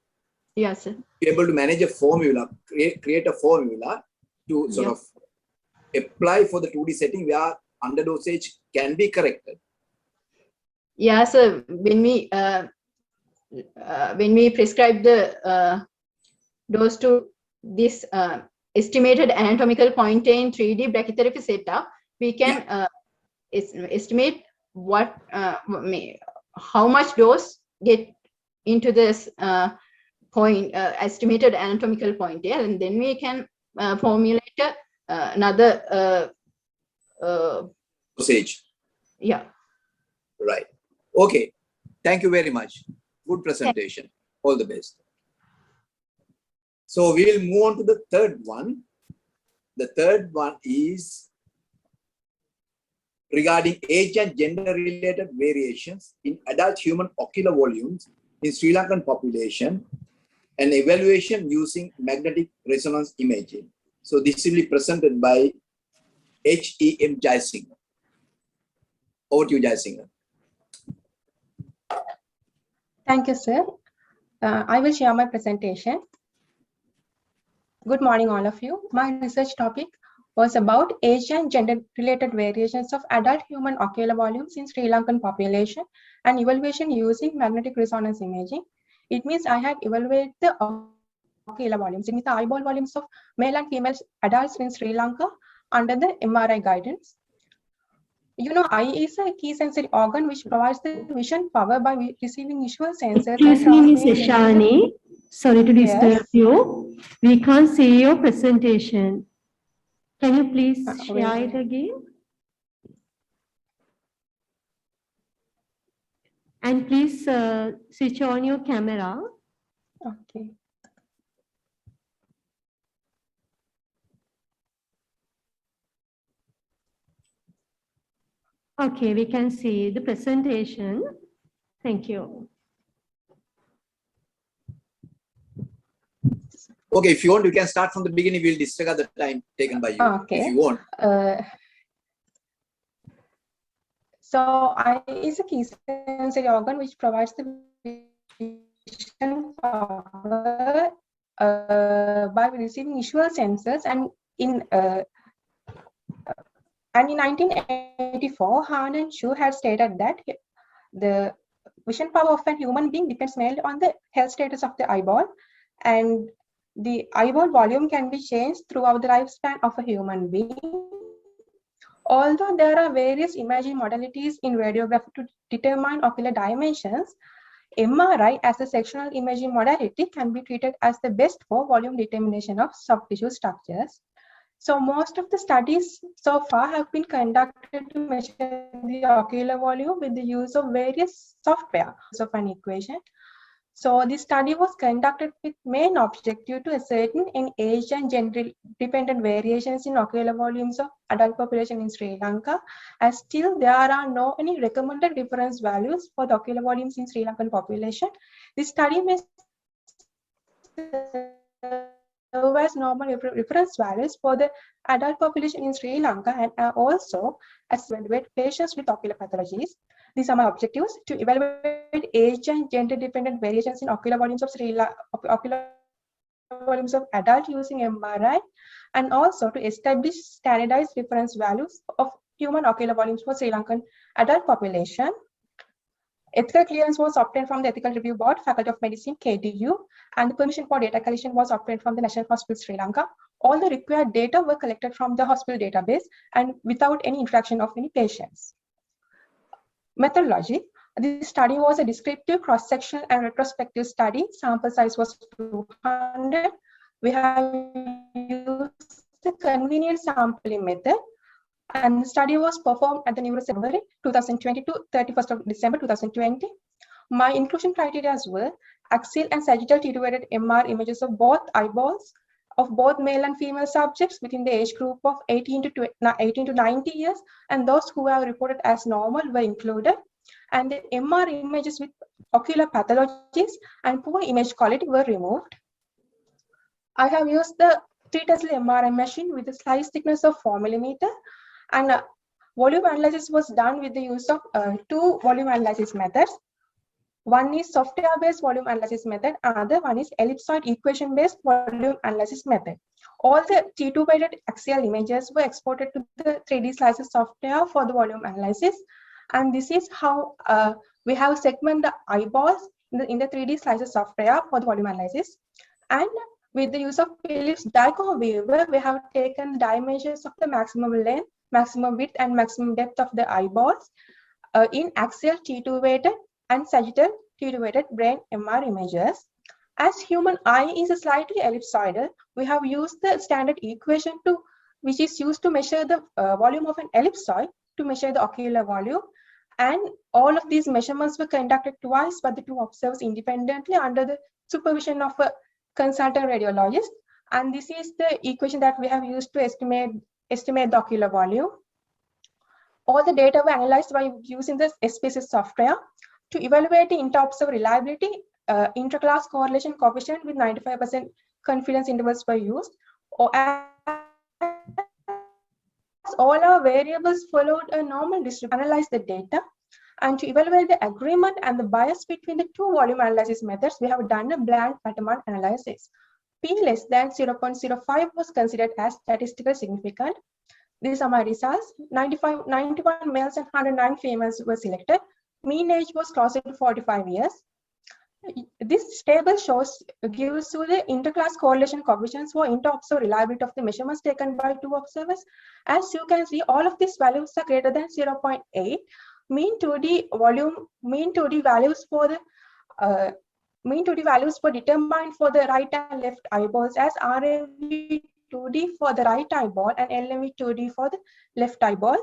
Yes, sir. Be able to manage a formula, create a formula to sort of apply for the 2D setting where underdosage can be corrected. Yeah, sir. When we prescribe the dose to this estimated anatomical point in 3D brachytherapy setup, we can estimate what how much dose get into this point, estimated anatomical point, and then we can formulate another dosage. Yeah. Right. Okay. Thank you very much. Good presentation. All the best. So we will move on to the third one. The third one is regarding age and gender-related variations in adult human ocular volumes in Sri Lankan population, and evaluation using magnetic resonance imaging. So this will be presented by HEM Jayasinghe. Over to you, Jayasinghe. Thank you, sir. I will share my presentation. Good morning, all of you. My research topic was about age and gender-related variations of adult human ocular volumes in Sri Lankan population and evaluation using magnetic resonance imaging. It means I have evaluated the ocular volumes, it means the eyeball volumes of male and female adults in Sri Lanka under the MRI guidance. You know, eye is a key sensory organ which provides the vision power by receiving visual sensors. Excuse me, Ms. Shani. Sorry to disturb you. We can't see your presentation. Can you please share it again? And please switch on your camera. Okay. Okay, we can see the presentation. Thank you. Okay, if you want, you can start from the beginning. We'll disregard the time taken by you. Okay. If you want. So eye is a key sensory organ which provides the vision power by receiving visual sensors, and in 1984, Han and Chu had stated that the vision power of a human being depends mainly on the health status of the eyeball, and the eyeball volume can be changed throughout the lifespan of a human being. Although there are various imaging modalities in radiography to determine ocular dimensions, MRI as a sectional imaging modality can be treated as the best for volume determination of soft tissue structures. So most of the studies so far have been conducted to measure the ocular volume with the use of various software of an equation. So this study was conducted with main objective to ascertain in age and gender dependent variations in ocular volumes of adult population in Sri Lanka, as still there are no any recommended reference values for the ocular volumes in Sri Lankan population. This study may serve as normal reference values for the adult population in Sri Lanka, and also as evaluate patients with ocular pathologies. These are my objectives: to evaluate age and gender dependent variations in ocular volumes of ocular volumes of adult using MRI, and also to establish standardized reference values of human ocular volumes for Sri Lankan adult population. Ethical clearance was obtained from the Ethical Review Board, Faculty of Medicine, KDU, and the permission for data collection was obtained from the National Hospital Sri Lanka. All the required data were collected from the hospital database and without any interaction of any patients. Methodology. This study was a descriptive, cross-sectional, and retrospective study. Sample size was 200. We have used the convenient sampling method, and the study was performed at the February 2020 to 31st of December 2020. My inclusion criteria were axial and sagittal T2-weighted MR images of both eyeballs of both male and female subjects within the age group of 18 to 90 years, and those who have reported as normal were included. And the MR images with ocular pathologies and poor image quality were removed. I have used the 3 Tesla MRI machine with a slice thickness of 4 mm, and volume analysis was done with the use of 2 volume analysis methods. One is software-based volume analysis method, another one is ellipsoid equation-based volume analysis method. All the T2-weighted axial images were exported to the 3D slices software for the volume analysis. And this is how we have segmented the eyeballs in the 3D slices software for the volume analysis. And with the use of Philips Diagonal Viewer, we have taken dimensions of the maximum length, maximum width, and maximum depth of the eyeballs in axial T2-weighted and sagittal T2-weighted brain MR images. As human eye is slightly ellipsoidal, we have used the standard equation which is used to measure the volume of an ellipsoid to measure the ocular volume. And all of these measurements were conducted twice by the 2 observers independently under the supervision of a consultant radiologist. And this is the equation that we have used to estimate the ocular volume. All the data were analyzed by using the SPSS software. To evaluate the inter-observer reliability, inter-class correlation coefficient with 95% confidence intervals were used. As all our variables followed a normal distribution, analyze the data, and to evaluate the agreement and the bias between the 2 volume analysis methods, we have done a bland Patterman analysis. P less than 0.05 was considered as statistically significant. These are my results. 91 males and 109 females were selected. Mean age was closer to 45 years. This table gives you the interclass correlation coefficients for inter-observer reliability of the measurements taken by 2 observers. As you can see, all of these values are greater than 0.8. Mean 2D values for determined for the right and left eyeballs as RAV2D for the right eyeball and LMV2D for the left eyeball.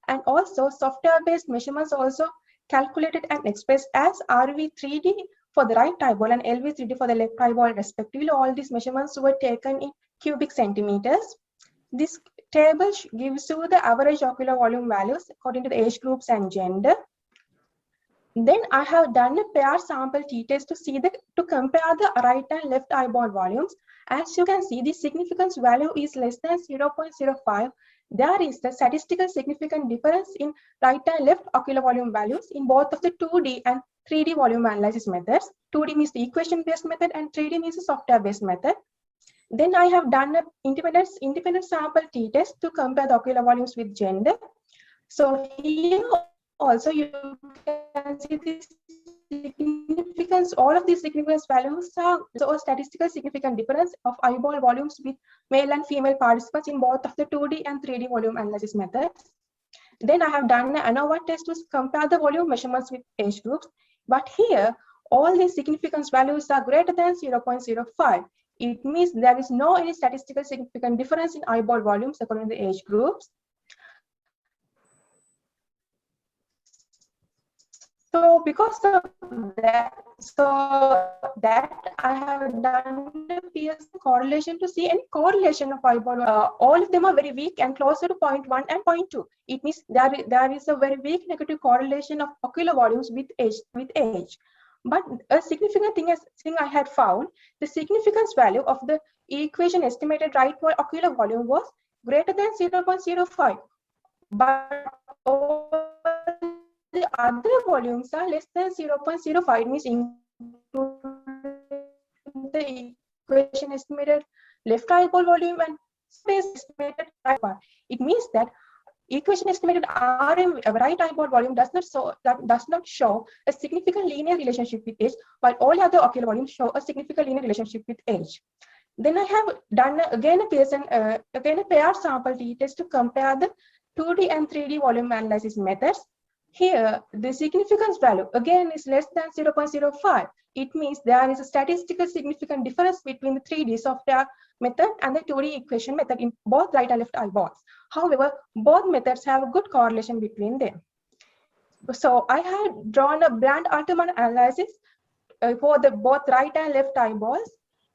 And also software-based measurements also calculated and expressed as RV3D for the right eyeball and LV3D for the left eyeball respectively. All these measurements were taken in cubic centimeters. This table gives you the average ocular volume values according to the age groups and gender. Then I have done a pair sample t-test to compare the right and left eyeball volumes. As you can see, the significance value is less than 0.05. There is the statistical significant difference in right and left ocular volume values in both of the 2D and 3D volume analysis methods. 2D means the equation-based method and 3D means the software-based method. Then I have done an independent sample t-test to compare the ocular volumes with gender. So here also you can see this significance. All of these significance values are so a statistical significant difference of eyeball volumes with male and female participants in both of the 2D and 3D volume analysis methods. Then I have done an ANOVA test to compare the volume measurements with age groups. But here, all these significance values are greater than 0.05. It means there is no any statistical significant difference in eyeball volumes according to the age groups. So because of that, I have done the Pearson correlation to see any correlation of eyeball. All of them are very weak and closer to 0.1 and 0.2. It means there is a very weak negative correlation of ocular volumes with age. But a significant thing I had found, the significance value of the equation estimated right ocular volume was greater than 0.05. But all the other volumes are less than 0.05, means including the equation estimated left eyeball volume and space estimated right one. It means that equation estimated right eyeball volume does not show a significant linear relationship with age, while all other ocular volumes show a significant linear relationship with age. Then I have done again a pair sample t-test to compare the 2D and 3D volume analysis methods. Here, the significance value again is less than 0.05. It means there is a statistical significant difference between the 3D software method and the 2D equation method in both right and left eyeballs. However, both methods have a good correlation between them. So I had drawn a Brand-Altman analysis for the both right and left eyeballs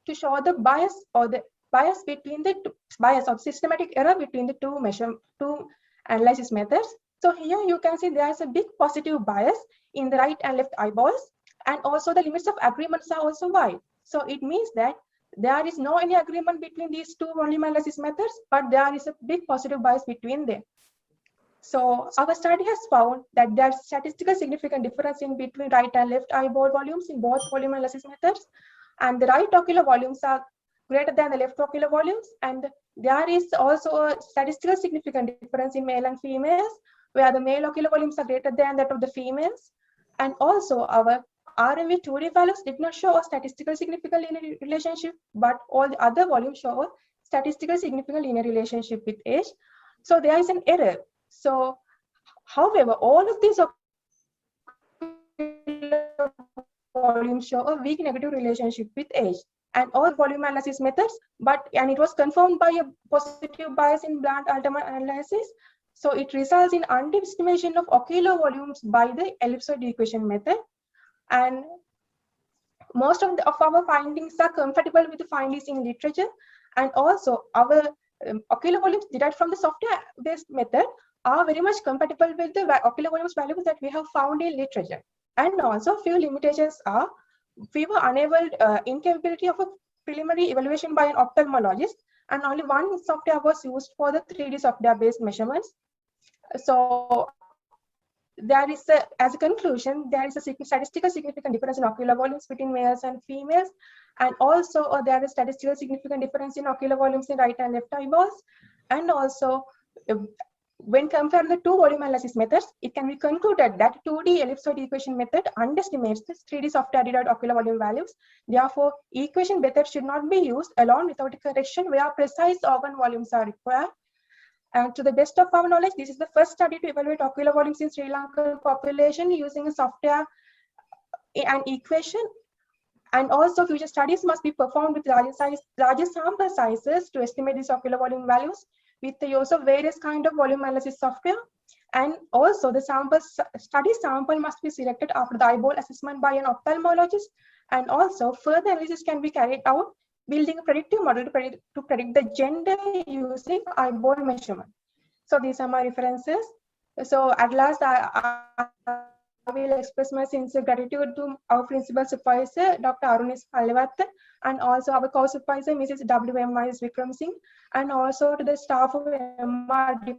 to show the bias or the bias between the bias of systematic error between the two analysis methods. So here you can see there is a big positive bias in the right and left eyeballs, and also the limits of agreements are also wide. So it means that there is no any agreement between these two volume analysis methods, but there is a big positive bias between them. So our study has found that there is statistical significant difference in between right and left eyeball volumes in both volume analysis methods, and the right ocular volumes are greater than the left ocular volumes, and there is also a statistical significant difference in male and females, where the male ocular volumes are greater than that of the females. And also our RMV 2D values did not show a statistical significant linear relationship, but all the other volumes show a statistical significant linear relationship with age. So there is an error. So, however, all of these volumes show a weak negative relationship with age, and all volume analysis methods, and it was confirmed by a positive bias in Brand-Altman analysis. So it results in underestimation of ocular volumes by the ellipsoid equation method. And most of our findings are compatible with the findings in literature. And also our ocular volumes derived from the software-based method are very much compatible with the ocular volumes values that we have found in literature. And also few limitations are, we were unable, incapability of a preliminary evaluation by an ophthalmologist, and only one software was used for the 3D software-based measurements. So there is as a conclusion, there is a statistical significant difference in ocular volumes between males and females, and also there is statistical significant difference in ocular volumes in right and left eyeballs. And also, when comparing the two volume analysis methods, it can be concluded that 2D ellipsoid equation method underestimates the 3D software derived ocular volume values. Therefore, equation method should not be used alone without a correction where precise organ volumes are required. And to the best of our knowledge, this is the first study to evaluate ocular volumes in Sri Lankan population using a software and equation. And also future studies must be performed with larger sample sizes to estimate these ocular volume values with the use of various kind of volume analysis software. And also the study sample must be selected after the eyeball assessment by an ophthalmologist. And also further analysis can be carried out building a predictive model to predict the gender using eyeball measurement. So these are my references. So at last, I will express my sincere gratitude to our principal supervisor, Dr. Arunis Pallewatte, and also our co-supervisor, Mrs. WMIS Wickramasinghe, and also to the staff of MR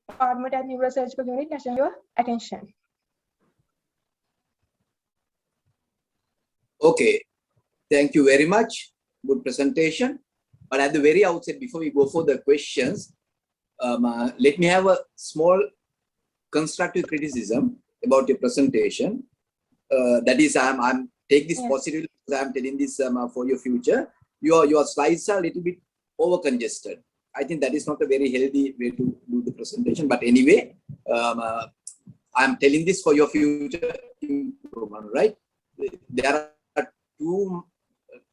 Department at Neurosurgical Unit, national your attention. Okay, thank you very much. Good presentation. But at the very outset, before we go for the questions, let me have a small constructive criticism about your presentation. That is, I'm take this positively because I'm telling this for your future. Your slides are a little bit over congested. I think that is not a very healthy way to do the presentation. But anyway, I'm telling this for your future improvement, right? There are too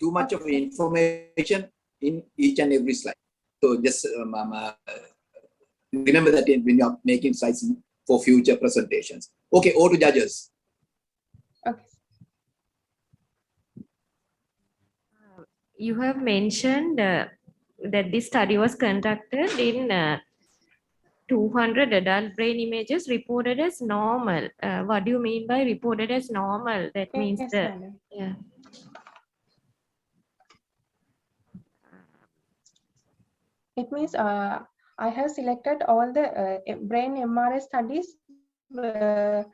much of information in each and every slide. So just remember that when you are making slides for future presentations. Okay, over to judges. Okay. You have mentioned that this study was conducted in 200 adult brain images reported as normal. What do you mean by reported as normal? That means Yes, that, madam. yeah. It means I have selected all the brain MRI studies. The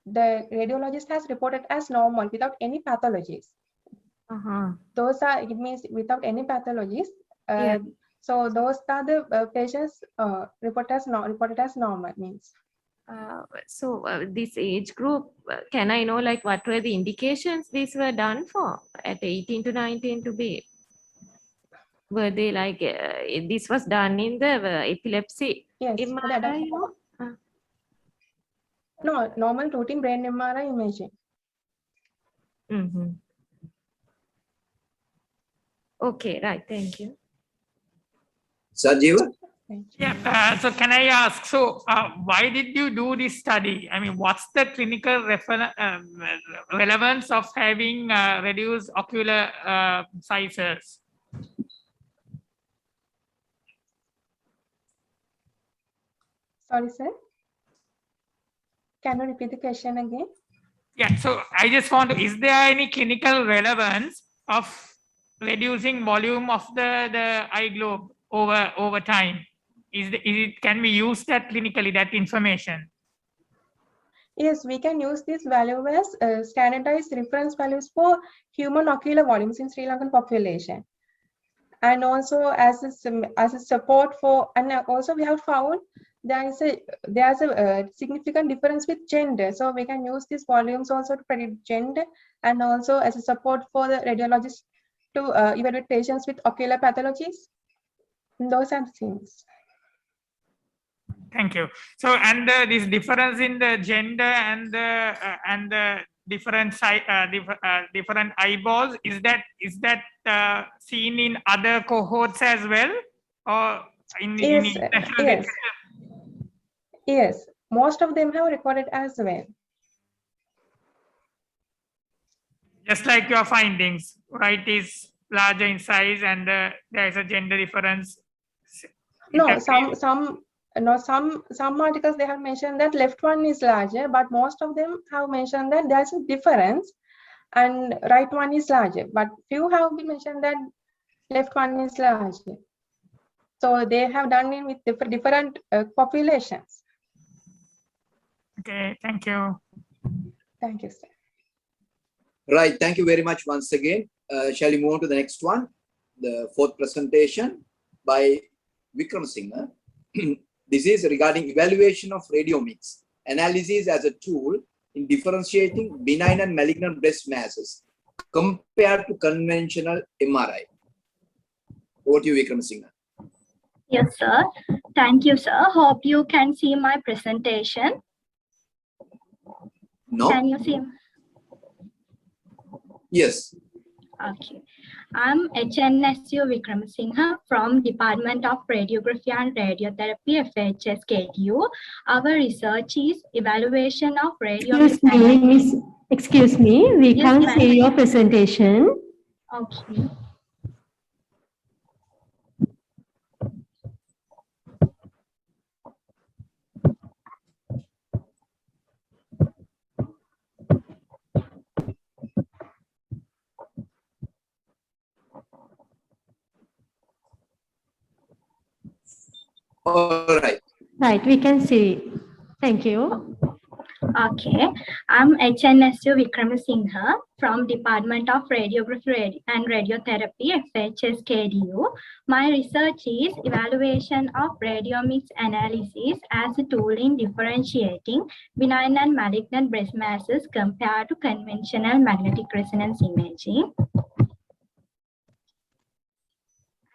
radiologist has reported as normal without any pathologies. Those are, it means without any pathologies. So those are the patients reported as normal means. So this age group, can I know like what were the indications these were done for at 18 to 19 to be? Were they like, this was done in the epilepsy? Yes. MRI, no, normal routine brain MRI imaging. Okay, right. Thank you. Sajiva? Yeah, so can I ask, so why did you do this study? I mean, what's the clinical relevance of having reduced ocular sizes? Sorry, sir. Can you repeat the question again? Yeah, so I just want to, is there any clinical relevance of reducing volume of the eye globe over time? Can we use that clinically, that information? Yes, we can use this value as standardized reference values for human ocular volumes in Sri Lankan population. And also as a support for, and also we have found there's a significant difference with gender. So we can use these volumes also to predict gender, and also as a support for the radiologist to evaluate patients with ocular pathologies. Those are the things. Thank you. So, and this difference in the gender and the different different eyeballs, is that seen in other cohorts as well, or in international literature? Yes, most of them have recorded as well. Just like your findings, right, is larger in size, and there is a gender difference. No, some articles they have mentioned that left one is larger, but most of them have mentioned that there's a difference and right one is larger, but few have been mentioned that left one is larger. So they have done it with different populations. Okay, thank you. Thank you, sir. Right, thank you very much once again. Shall we move on to the next one? The fourth presentation by Wickramasinghe. This is regarding evaluation of radiomics, analysis as a tool in differentiating benign and malignant breast masses compared to conventional MRI. Over to you, Wickramasinghe. Yes, sir. Thank you, sir. Hope you can see my presentation. No? Can you see? Yes. Okay. I'm HNSU Wickramasinghe from Department of Radiography and Radiotherapy, FHS KTU. Our research is evaluation of radiomics. Excuse me, we Yes, can't ma'am. see your presentation. Okay. All right. Right, we can see. Thank you. Okay, I'm HNSU Wickramasinghe from Department of Radiography and Radiotherapy, FHS KDU. My research is evaluation of radiomics analysis as a tool in differentiating benign and malignant breast masses compared to conventional magnetic resonance imaging.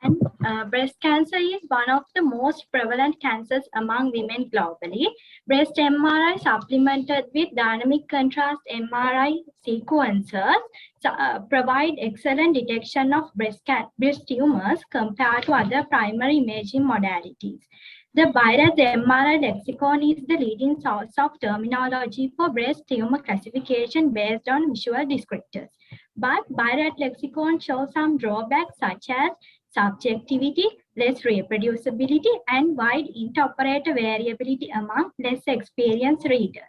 And breast cancer is one of the most prevalent cancers among women globally. Breast MRI supplemented with dynamic contrast MRI sequencers provide excellent detection of breast tumors compared to other primary imaging modalities. The BIRAD MRI lexicon is the leading source of terminology for breast tumor classification based on visual descriptors. But BIRAD lexicon shows some drawbacks such as subjectivity, less reproducibility, and wide inter-operator variability among less experienced readers.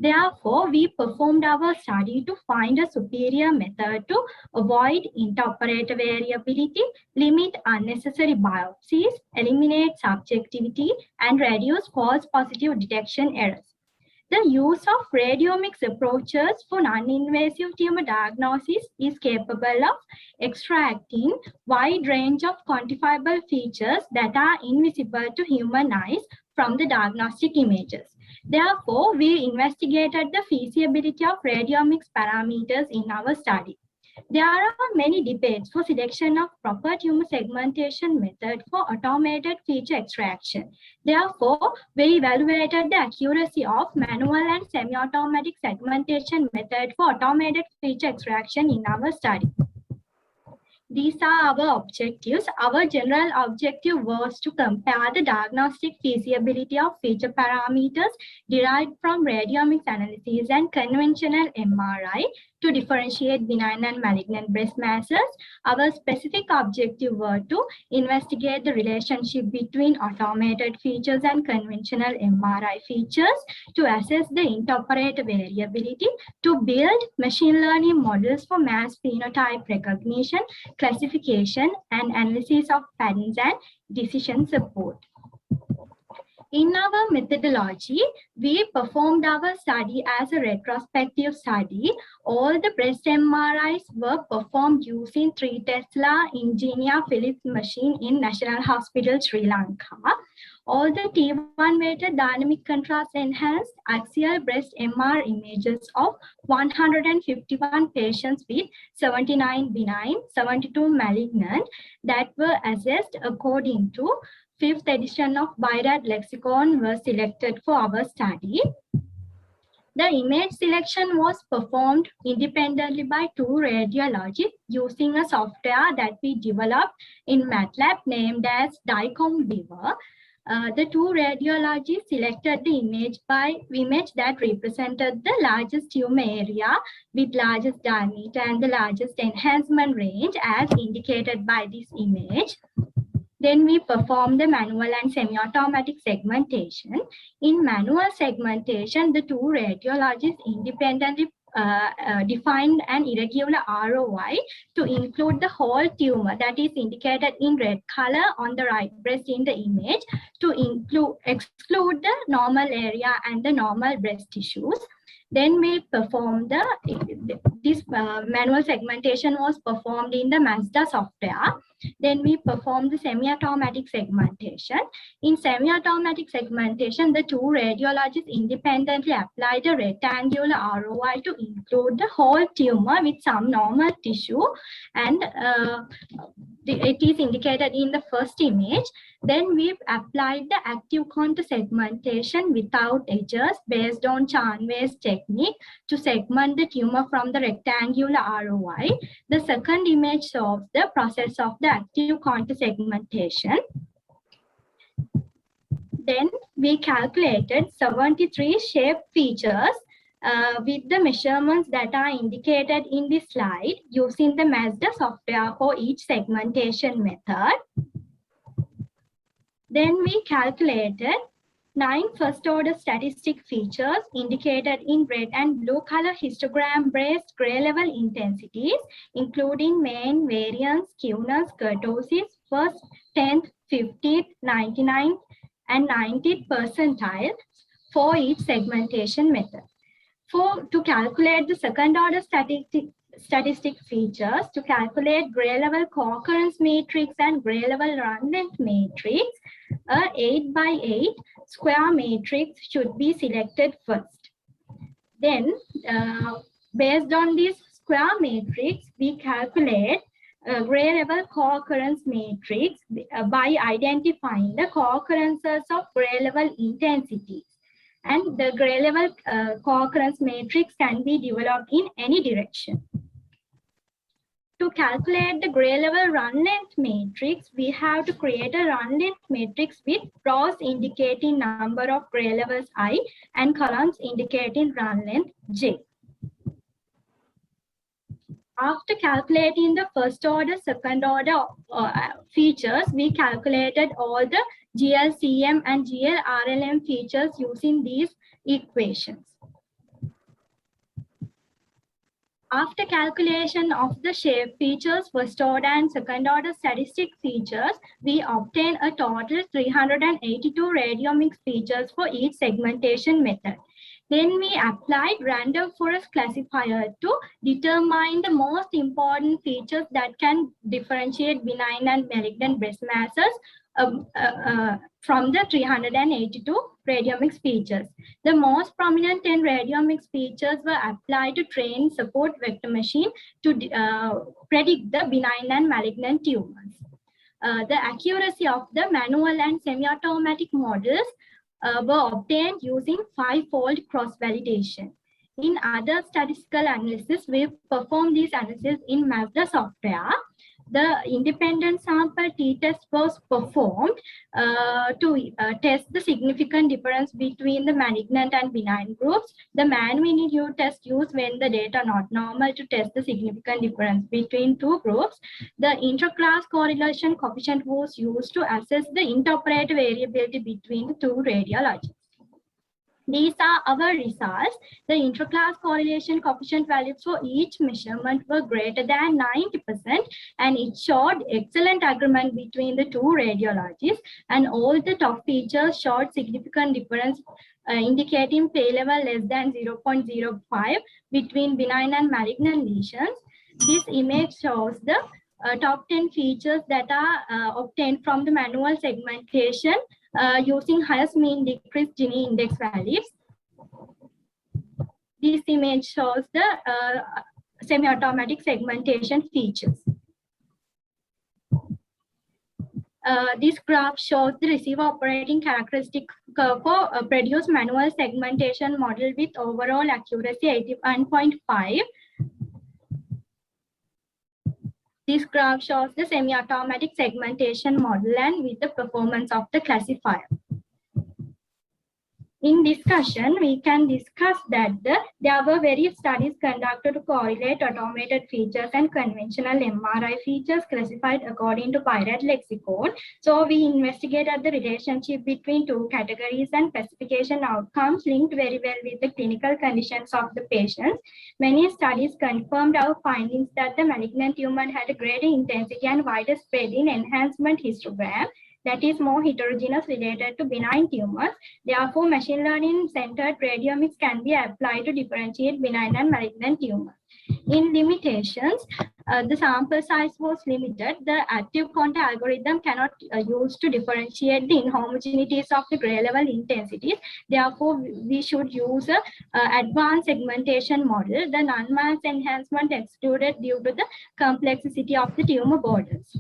Therefore, we performed our study to find a superior method to avoid inter-operator variability, limit unnecessary biopsies, eliminate subjectivity, and reduce false positive detection errors. The use of radiomics approaches for non-invasive tumor diagnosis is capable of extracting wide range of quantifiable features that are invisible to human eyes from the diagnostic images. Therefore, we investigated the feasibility of radiomics parameters in our study. There are many debates for selection of proper tumor segmentation method for automated feature extraction. Therefore, we evaluated the accuracy of manual and semi-automatic segmentation method for automated feature extraction in our study. These are our objectives. Our general objective was to compare the diagnostic feasibility of feature parameters derived from radiomics analysis and conventional MRI to differentiate benign and malignant breast masses. Our specific objective were to investigate the relationship between automated features and conventional MRI features, to assess the inter-operator variability, to build machine learning models for mass phenotype recognition, classification, and analysis of patterns and decision support. In our methodology, we performed our study as a retrospective study. All the breast MRIs were performed using 3 Tesla Ingenia Philips machine in National Hospital, Sri Lanka. All the T1 weighted dynamic contrast enhanced axial breast MR images of 151 patients with 79 benign, 72 malignant that were assessed according to 5th edition of BIRAD lexicon was selected for our study. The image selection was performed independently by 2 radiologists using a software that we developed in MATLAB named as DICOM Viewer. The 2 radiologists selected the image that represented the largest tumor area with largest diameter and the largest enhancement range as indicated by this image. Then we perform the manual and semi-automatic segmentation. In manual segmentation, the 2 radiologists independently defined an irregular ROI to include the whole tumor that is indicated in red color on the right breast in the image, to exclude the normal area and the normal breast tissues. Then we perform this manual segmentation was performed in the Mazda software. Then we perform the semi-automatic segmentation. In semi-automatic segmentation, the 2 radiologists independently applied a rectangular ROI to include the whole tumor with some normal tissue, and it is indicated in the first image. Then we applied the active contour segmentation without edges based on Chan-Weiss technique to segment the tumor from the rectangular ROI. The second image shows the process of the active contour segmentation. Then we calculated 73 shape features with the measurements that are indicated in this slide using the Mazda software for each segmentation method. Then we calculated 9 first-order statistic features indicated in red and blue color histogram breast gray level intensities, including main, variance, skewness, kurtosis, 1st, 10th, 50th, 99th, and 90th percentile for each segmentation method. To calculate the second order statistic features, to calculate gray level co-occurrence matrix and gray level run length matrix, a 8 by 8 square matrix should be selected first. Then, based on this square matrix, we calculate a gray level co-occurrence matrix by identifying the co-occurrences of gray level intensities. And the gray level co-occurrence matrix can be developed in any direction. To calculate the gray level run length matrix, we have to create a run length matrix with rows indicating number of gray levels I and columns indicating run length J. After calculating the first order, second order features, we calculated all the GLCM and GLRLM features using these equations. After calculation of the shape features, first order and second order statistic features, we obtain a total 382 radiomics features for each segmentation method. Then we applied random forest classifier to determine the most important features that can differentiate benign and malignant breast masses from the 382 radiomics features. The most prominent 10 radiomics features were applied to train support vector machine to predict the benign and malignant tumors. The accuracy of the manual and semi-automatic models were obtained using 5-fold cross-validation. In other statistical analysis, we performed these analysis in Mazda software. The independent sample t-test was performed to test the significant difference between the malignant and benign groups. The man-mini-U test used when the data not normal to test the significant difference between two groups. The intra-class correlation coefficient was used to assess the inter-operator variability between the two radiologies. These are our results. The intra-class correlation coefficient values for each measurement were greater than 90%, and it showed excellent agreement between the two radiologies, and all the top features showed significant difference indicating pay level less than 0.05 between benign and malignant lesions. This image shows the top 10 features that are obtained from the manual segmentation using highest mean decreased Gini index values. This image shows the semi-automatic segmentation features. This graph shows the receiver operating characteristic curve for produced manual segmentation model with overall accuracy 81.5. This graph shows the semi-automatic segmentation model and with the performance of the classifier. In discussion, we can discuss that there were various studies conducted to correlate automated features and conventional MRI features classified according to Pirate lexicon. So we investigated the relationship between two categories and classification outcomes linked very well with the clinical conditions of the patients. Many studies confirmed our findings that the malignant tumor had a greater intensity and wider spread in enhancement histogram that is more heterogeneous related to benign tumors. Therefore, machine learning centered radiomics can be applied to differentiate benign and malignant tumors. In limitations, the sample size was limited. The active contour algorithm cannot use to differentiate the inhomogeneities of the gray level intensities. Therefore, we should use an advanced segmentation model. The non-mass enhancement excluded due to the complexity of the tumor borders.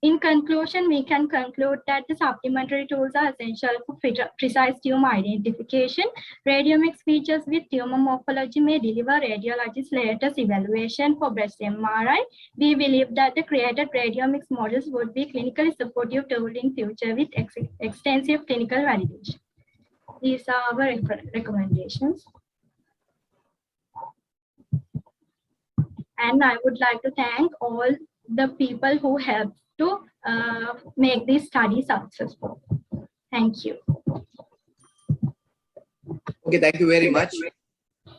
In conclusion, we can conclude that the supplementary tools are essential for precise tumor identification. Radiomics features with tumor morphology may deliver radiologists' latest evaluation for breast MRI. We believe that the created radiomics models would be clinically supportive tool in future with extensive clinical validation. These are our recommendations. And I would like to thank all the people who helped to make this study successful. Thank you. Okay, thank you very much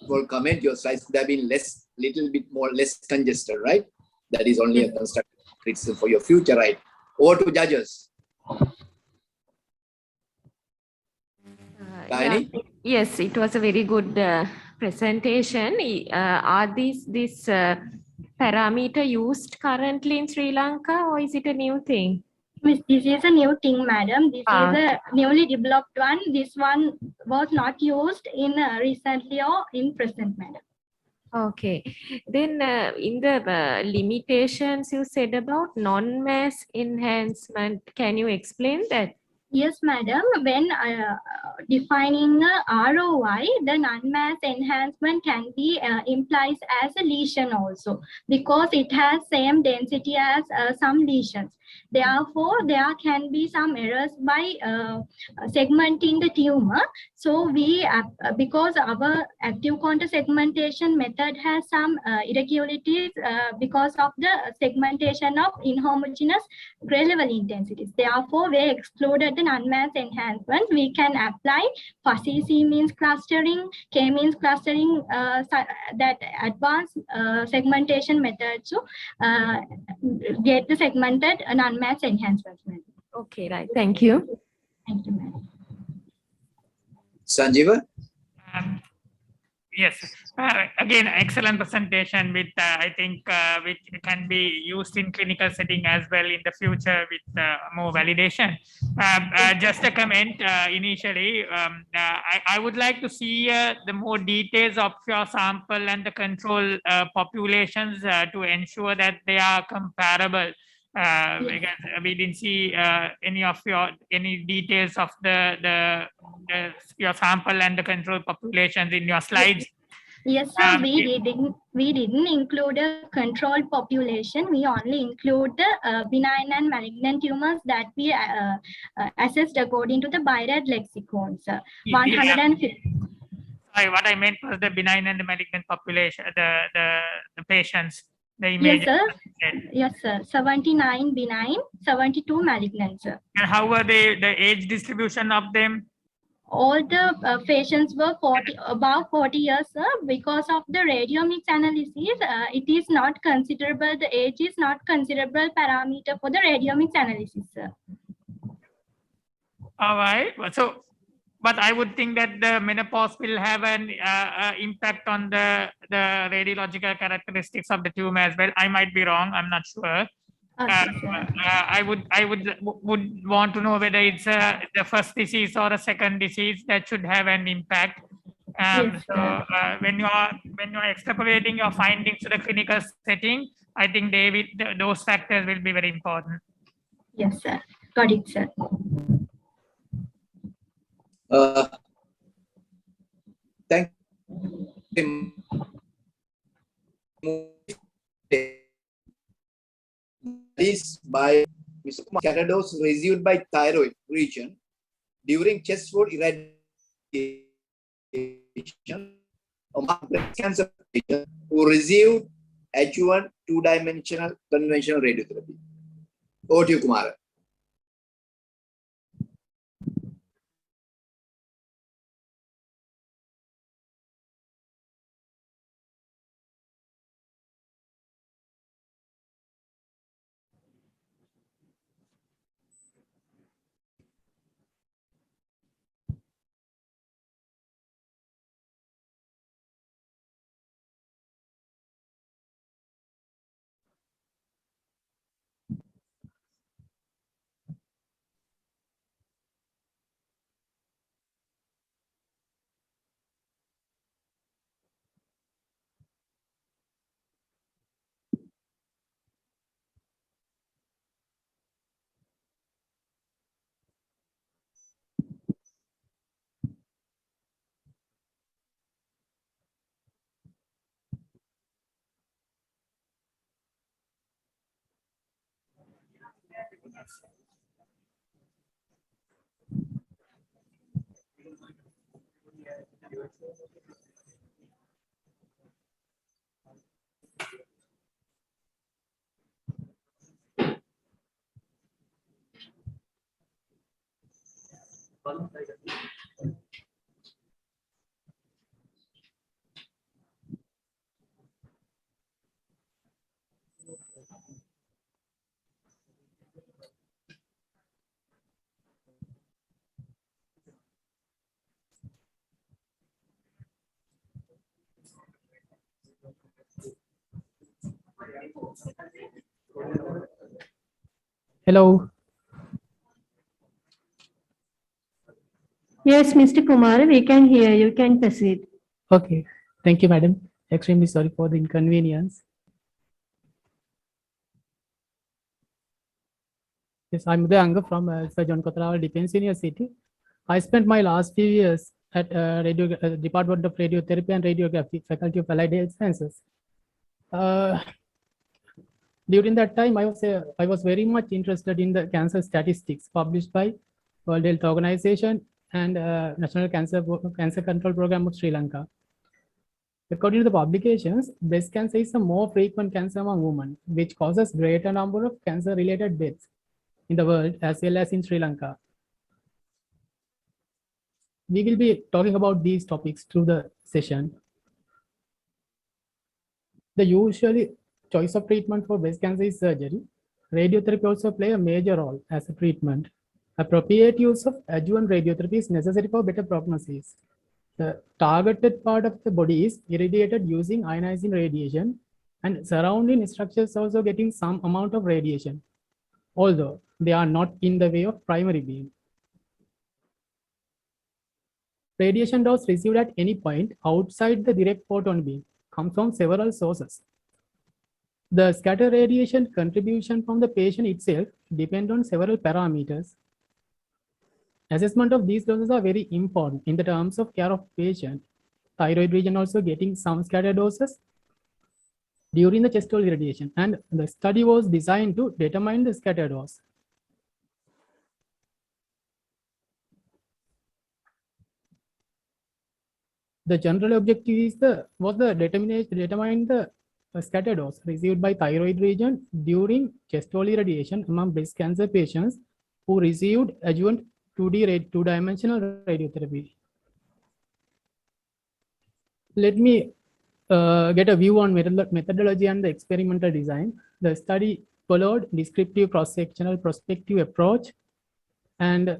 for comment. Your slides could have been little bit less congested, right? That is only a constructive criticism for your future, right? Over to judges. Gaini? Yes, it was a very good presentation. Are this parameter used currently in Sri Lanka, or is it a new thing? Miss, this is a new thing, madam. This Ah. is a newly developed one. This one was not used in recently or in present, madam. Okay. Then in the limitations you said about non-mass enhancement, can you explain that? Yes, madam. When defining ROI, the non-mass enhancement can be implies as a lesion also, because it has same density as some lesions. Therefore, there can be some errors by segmenting the tumor. So we, because our active contour segmentation method has some irregularities because of the segmentation of inhomogeneous gray level intensities. Therefore, we excluded the non-mass enhancement. We can apply fuzzy C-means clustering, K-means clustering, that advanced segmentation method to get the segmented non-mass enhancement. Okay, right. Thank you. Thank you, ma'am. Sanjeeva? Yes, again, excellent presentation with, I think, which can be used in clinical setting as well in the future with more validation. Just a comment initially, I would like to see the more details of your sample and the control populations to ensure that they are comparable. Because we didn't see any details of your sample and the control populations in your slides. Yes, sir. We didn't include a control population. We only include the benign and malignant tumors that we assessed according to the BIRAD lexicon, sir. 150. Sorry, what I meant was the benign and the malignant population, the patients. The image. Yes, sir. Yes, sir. 79 benign, 72 malignant, sir. And how were they, the age distribution of them? All the patients were above 40 years, sir. Because of the radiomics analysis, it is not considerable. The age is not considerable parameter for the radiomics analysis, sir. All right. So, but I would think that the menopause will have an impact on the radiological characteristics of the tumor as well. I might be wrong. I'm not sure. I would want to know whether it's the first disease or a second disease that should have an impact. So when you are extrapolating your findings to the clinical setting, I think those factors will be very important. Yes, sir. Got it, sir. Thank you. Is by Mr. Kumari, catadose received by thyroid region during chest wall irradiation among breast cancer patients who received H1 two-dimensional conventional radiotherapy. Over to you, Kumari. Hello. Yes, Mr. Kumari, we can hear you. Can proceed. Okay. Thank you, madam. Extremely sorry for the inconvenience. Yes, I'm Uday from Sir John Kotharaval Defense University. I spent my last few years at Department of Radiotherapy and Radiography, Faculty of Allied Health Sciences. During that time, I was very much interested in the cancer statistics published by World Health Organization and National Cancer Control Program of Sri Lanka. According to the publications, breast cancer is a more frequent cancer among women, which causes greater number of cancer-related deaths in the world as well as in Sri Lanka. We will be talking about these topics through the session. The usual choice of treatment for breast cancer is surgery. Radiotherapy also play a major role as a treatment. Appropriate use of adjuvant radiotherapy is necessary for better prognosis. The targeted part of the body is irradiated using ionizing radiation, and surrounding structures also getting some amount of radiation, although they are not in the way of primary beam. Radiation dose received at any point outside the direct photon beam comes from several sources. The scatter radiation contribution from the patient itself depends on several parameters. Assessment of these doses are very important in the terms of care of patient. Thyroid region also getting some scatter doses during the chest wall irradiation, and the study was designed to determine the scatter dose. The general objective was the determine the scatter dose received by thyroid region during chest wall irradiation among breast cancer patients who received adjuvant two-dimensional radiotherapy. Let me get a view on methodology and the experimental design. The study followed descriptive cross-sectional prospective approach, and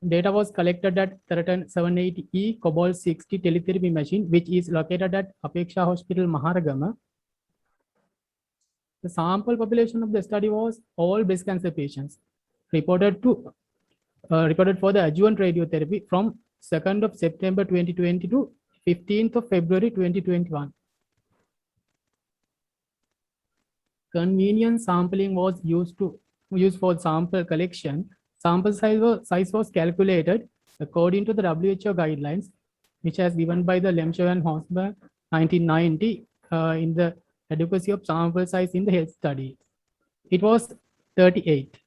data was collected at Theraton 780E Cobalt 60 teletherapy machine, which is located at Apeksha Hospital, Maharagama. The sample population of the study was all breast cancer patients reported for the adjuvant radiotherapy from 2nd of September 2020 to 15th of February 2021. Convenience sampling was used for sample collection. Sample size was calculated according to the WHO guidelines, which has given by the Lemchev and Hosberg 1990 in the adequacy of sample size in the health study. It was 38.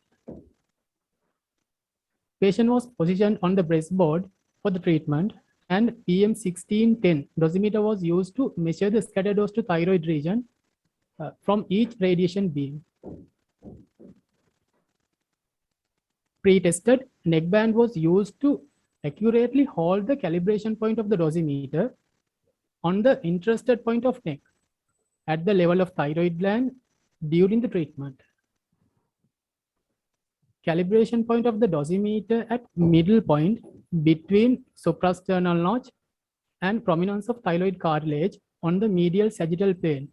Patient was positioned on the breastboard for the treatment, and PM1610 dosimeter was used to measure the scatter dose to thyroid region from each radiation beam. Pre-tested neckband was used to accurately hold the calibration point of the dosimeter on the interested point of neck at the level of thyroid gland during the treatment. Calibration point of the dosimeter at middle point between suprasternal notch and prominence of thyroid cartilage on the medial sagittal plane.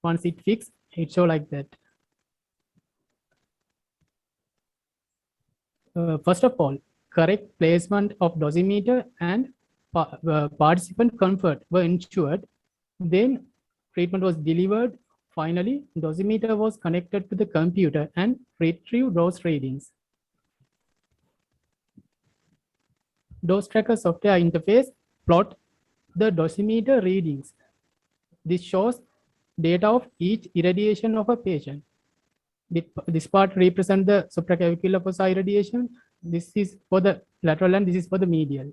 Once it fixed, it show like that. First of all, correct placement of dosimeter and participant comfort were ensured. Then treatment was delivered. Finally, dosimeter was connected to the computer and retrieved dose readings. Dose tracker software interface plot the dosimeter readings. This shows data of each irradiation of a patient. This part represents the supraclavicular fossa irradiation. This is for the lateral and this is for the medial.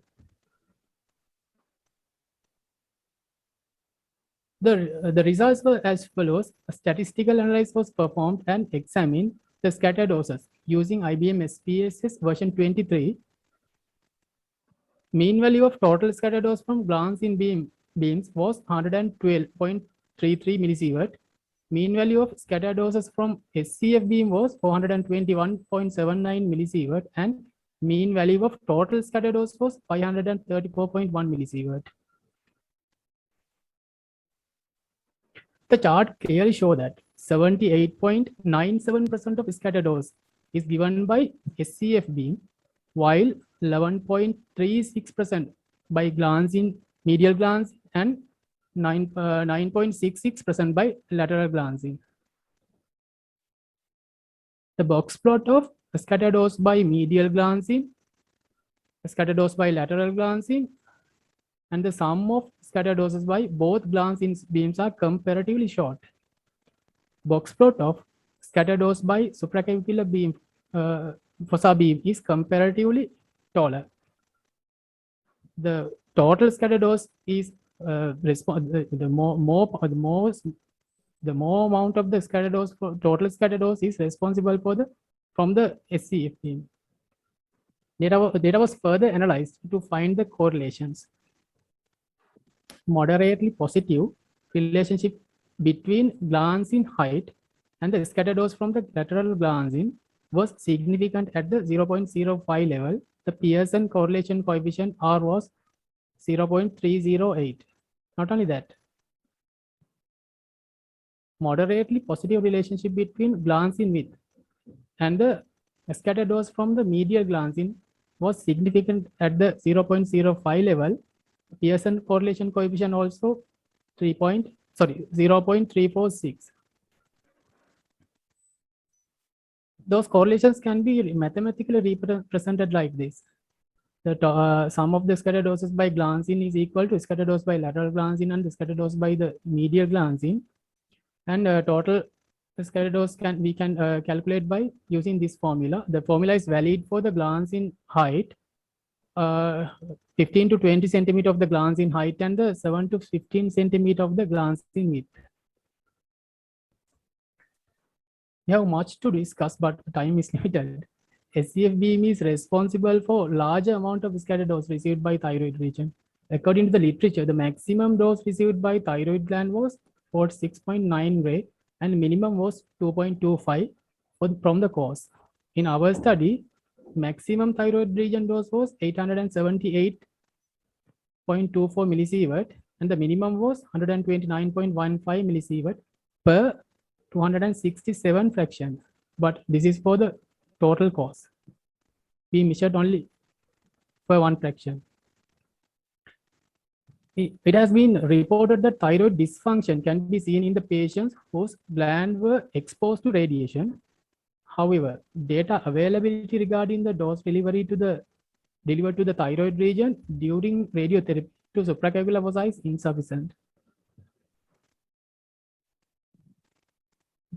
The results were as follows. A statistical analysis was performed and examined the scatter doses using IBM SPSS version 23. Mean value of total scatter dose from glance in beams was 112.33 millisievert. Mean value of scatter doses from SCF beam was 421.79 millisievert, and mean value of total scatter dose was 534.1 millisievert. The chart clearly shows that 78.97% of scatter dose is given by SCF beam, while 11.36% by glancing, medial glance, and 9.66% by lateral glancing. The box plot of scatter dose by medial glancing, scatter dose by lateral glancing, and the sum of scatter doses by both glancing beams are comparatively short. Box plot of scatter dose by supraclavicular beam, fossa beam is comparatively taller. The total scatter dose is the more amount of the scatter dose for total scatter dose is responsible for the from the SCF beam. Data was further analyzed to find the correlations. Moderately positive relationship between glancing height and the scatter dose from the lateral glancing was significant at the 0.05 level. The Pearson correlation coefficient R was 0.308. Not only that, moderately positive relationship between glancing width and the scatter dose from the medial glancing was significant at the 0.05 level. Pearson correlation coefficient also 0.346. Those correlations can be mathematically represented like this. The sum of the scatter doses by glancing is equal to scatter dose by lateral glancing and the scatter dose by the medial glancing. And total scatter dose we can calculate by using this formula. The formula is valid for the glancing height, 15 to 20 centimeter of the glancing height, and the 7 to 15 centimeter of the glancing width. We have much to discuss, but time is limited. SCF beam is responsible for larger amount of scatter dose received by thyroid region. According to the literature, the maximum dose received by thyroid gland was 46.9 gray and minimum was 2.25 from the cause. In our study, maximum thyroid region dose was 878.24 millisievert and the minimum was 129.15 millisievert per 267 fraction. But this is for the total cause. We measured only for one fraction. It has been reported that thyroid dysfunction can be seen in the patients whose glands were exposed to radiation. However, data availability regarding the dose delivered to the thyroid region during radiotherapy to supraclavicular fossa is insufficient.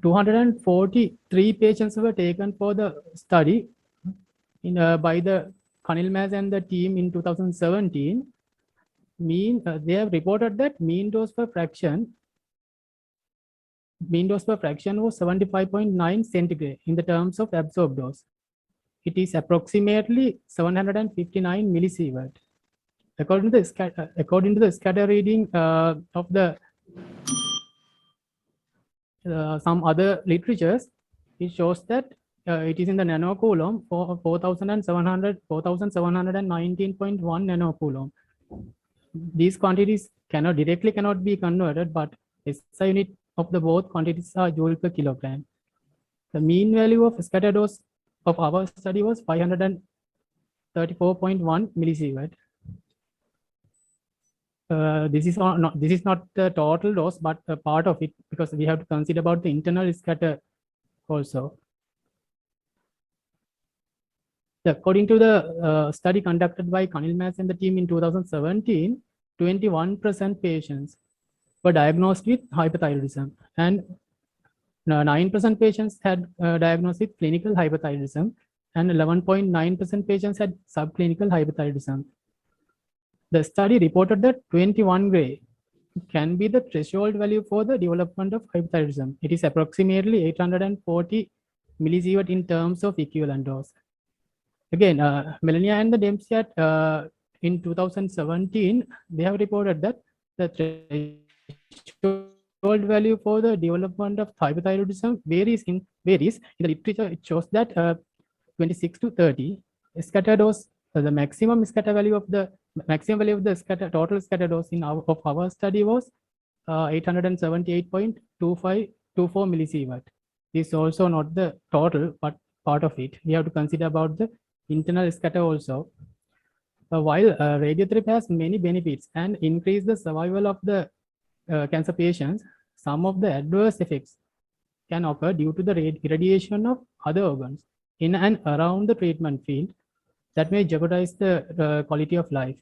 243 patients were taken for the study by the Kanilmas and the team in 2017. They have reported that mean dose per fraction was 75.9 centigrade in the terms of absorbed dose. It is approximately 759 millisievert. According to the scatter reading of the some other literatures, it shows that it is in the nanocoulomb for 4,719.1 nanocoulomb. These quantities directly cannot be converted, but SI unit of the both quantities are joule per kilogram. The mean value of scatter dose of our study was 534.1 millisievert. This is not the total dose, but a part of it, because we have to consider about the internal scatter also. According to the study conducted by Kanilmas and the team in 2017, 21% patients were diagnosed with hyperthyroidism, and 9% patients had diagnosed with clinical hyperthyroidism, and 11.9% patients had subclinical hyperthyroidism. The study reported that 21 gray can be the threshold value for the development of hyperthyroidism. It is approximately 840 millisievert in terms of equivalent dose. Again, Melania and the Dempsey in 2017, they have reported that the threshold value for the development of hyperthyroidism varies in the literature. It shows that 26 to 30 scatter dose, the maximum value of the total scatter dose of our study was 878.2524 millisievert. This is also not the total, but part of it. We have to consider about the internal scatter also. While radiotherapy has many benefits and increase the survival of the cancer patients, some of the adverse effects can occur due to the irradiation of other organs in and around the treatment field that may jeopardize the quality of life.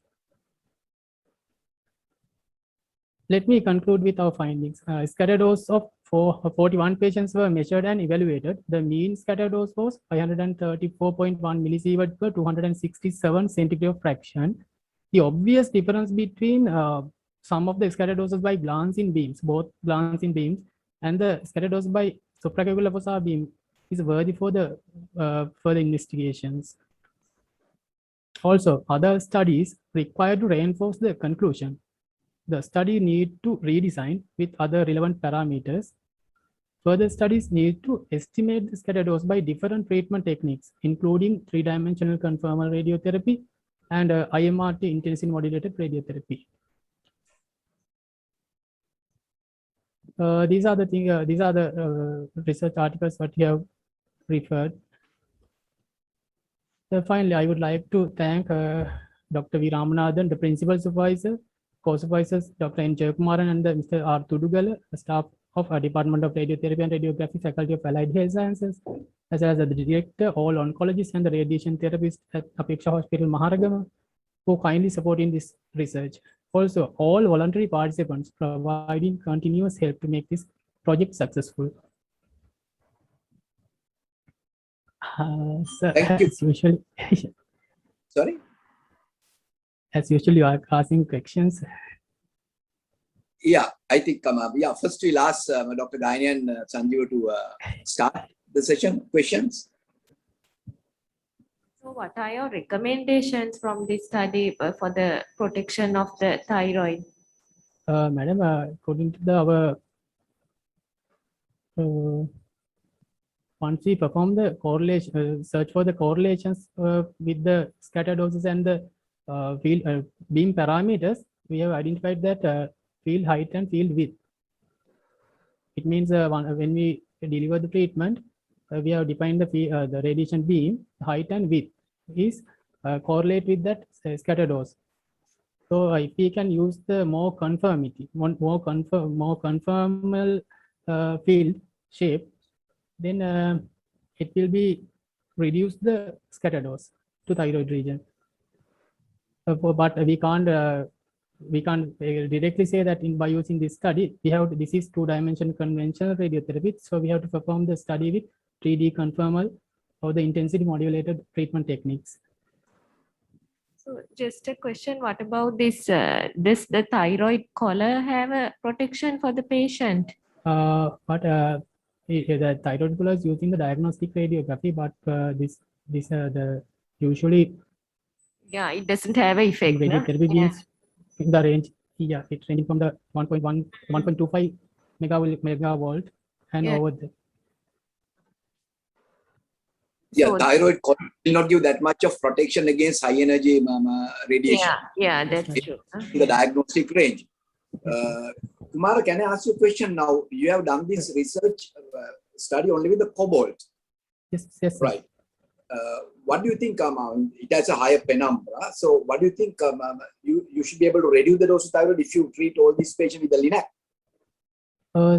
Let me conclude with our findings. Scatter dose of 41 patients were measured and evaluated. The mean scatter dose was 534.1 millisievert per 267 centigrade fraction. The obvious difference between some of the scatter doses by glancing beams, both glancing beams, and the scatter dose by supraclavicular fossa beam is worthy for the further investigations. Also, other studies required to reinforce the conclusion. The study need to redesign with other relevant parameters. Further studies need to estimate the scatter dose by different treatment techniques, including three-dimensional conformal radiotherapy and IMRT intensity modulated radiotherapy. These are the things. These are the research articles that you have referred. Finally, I would like to thank Dr. V. Ramanathan, the principal supervisor, co-supervisors Dr. N. Jaykumaran and Mr. R. Tudugala, staff of Department of Radiotherapy and Radiography, Faculty of Allied Health Sciences, as well as the director, all oncologists and the radiation therapists at Apeksha Hospital, Maharagama, who kindly supporting this research. Also, all voluntary participants providing continuous help to make this project successful. Thank you. As usual, Sorry? As usual, you are asking questions. Yeah, I think, first we'll ask Dr. Gaini and Sanjeev to start the session. Questions? So what are your recommendations from this study for the protection of the thyroid? Madam, according to our once we perform the correlation, search for the correlations with the scatter doses and the field beam parameters, we have identified that field height and field width. It means when we deliver the treatment, we have defined the radiation beam height and width is correlate with that scatter dose. So if we can use the more conformity, more conformal field shape, then it will be reduce the scatter dose to thyroid region. But we can't directly say that by using this study, this is two-dimensional conventional radiotherapy. So we have to perform the study with 3D conformal or the intensity modulated treatment techniques. So just a question, what about this, the thyroid collar have a protection for the patient? The thyroid collar is using the diagnostic radiography, but the usually. Yeah, it doesn't have an effect. Radiotherapy beams in the range, yeah, it's ranging from the 1.25 megavolt and over there. Yeah, So, thyroid will not give that much of protection against high energy radiation. Yeah, that's true. In the diagnostic range. Kumara, can I ask you a question now? You have done this research study only with the cobalt. Yes. Right. What do you think? It has a higher penumbra. So, what do you think? You should be able to reduce the dose of thyroid if you treat all these patients with the LINAC?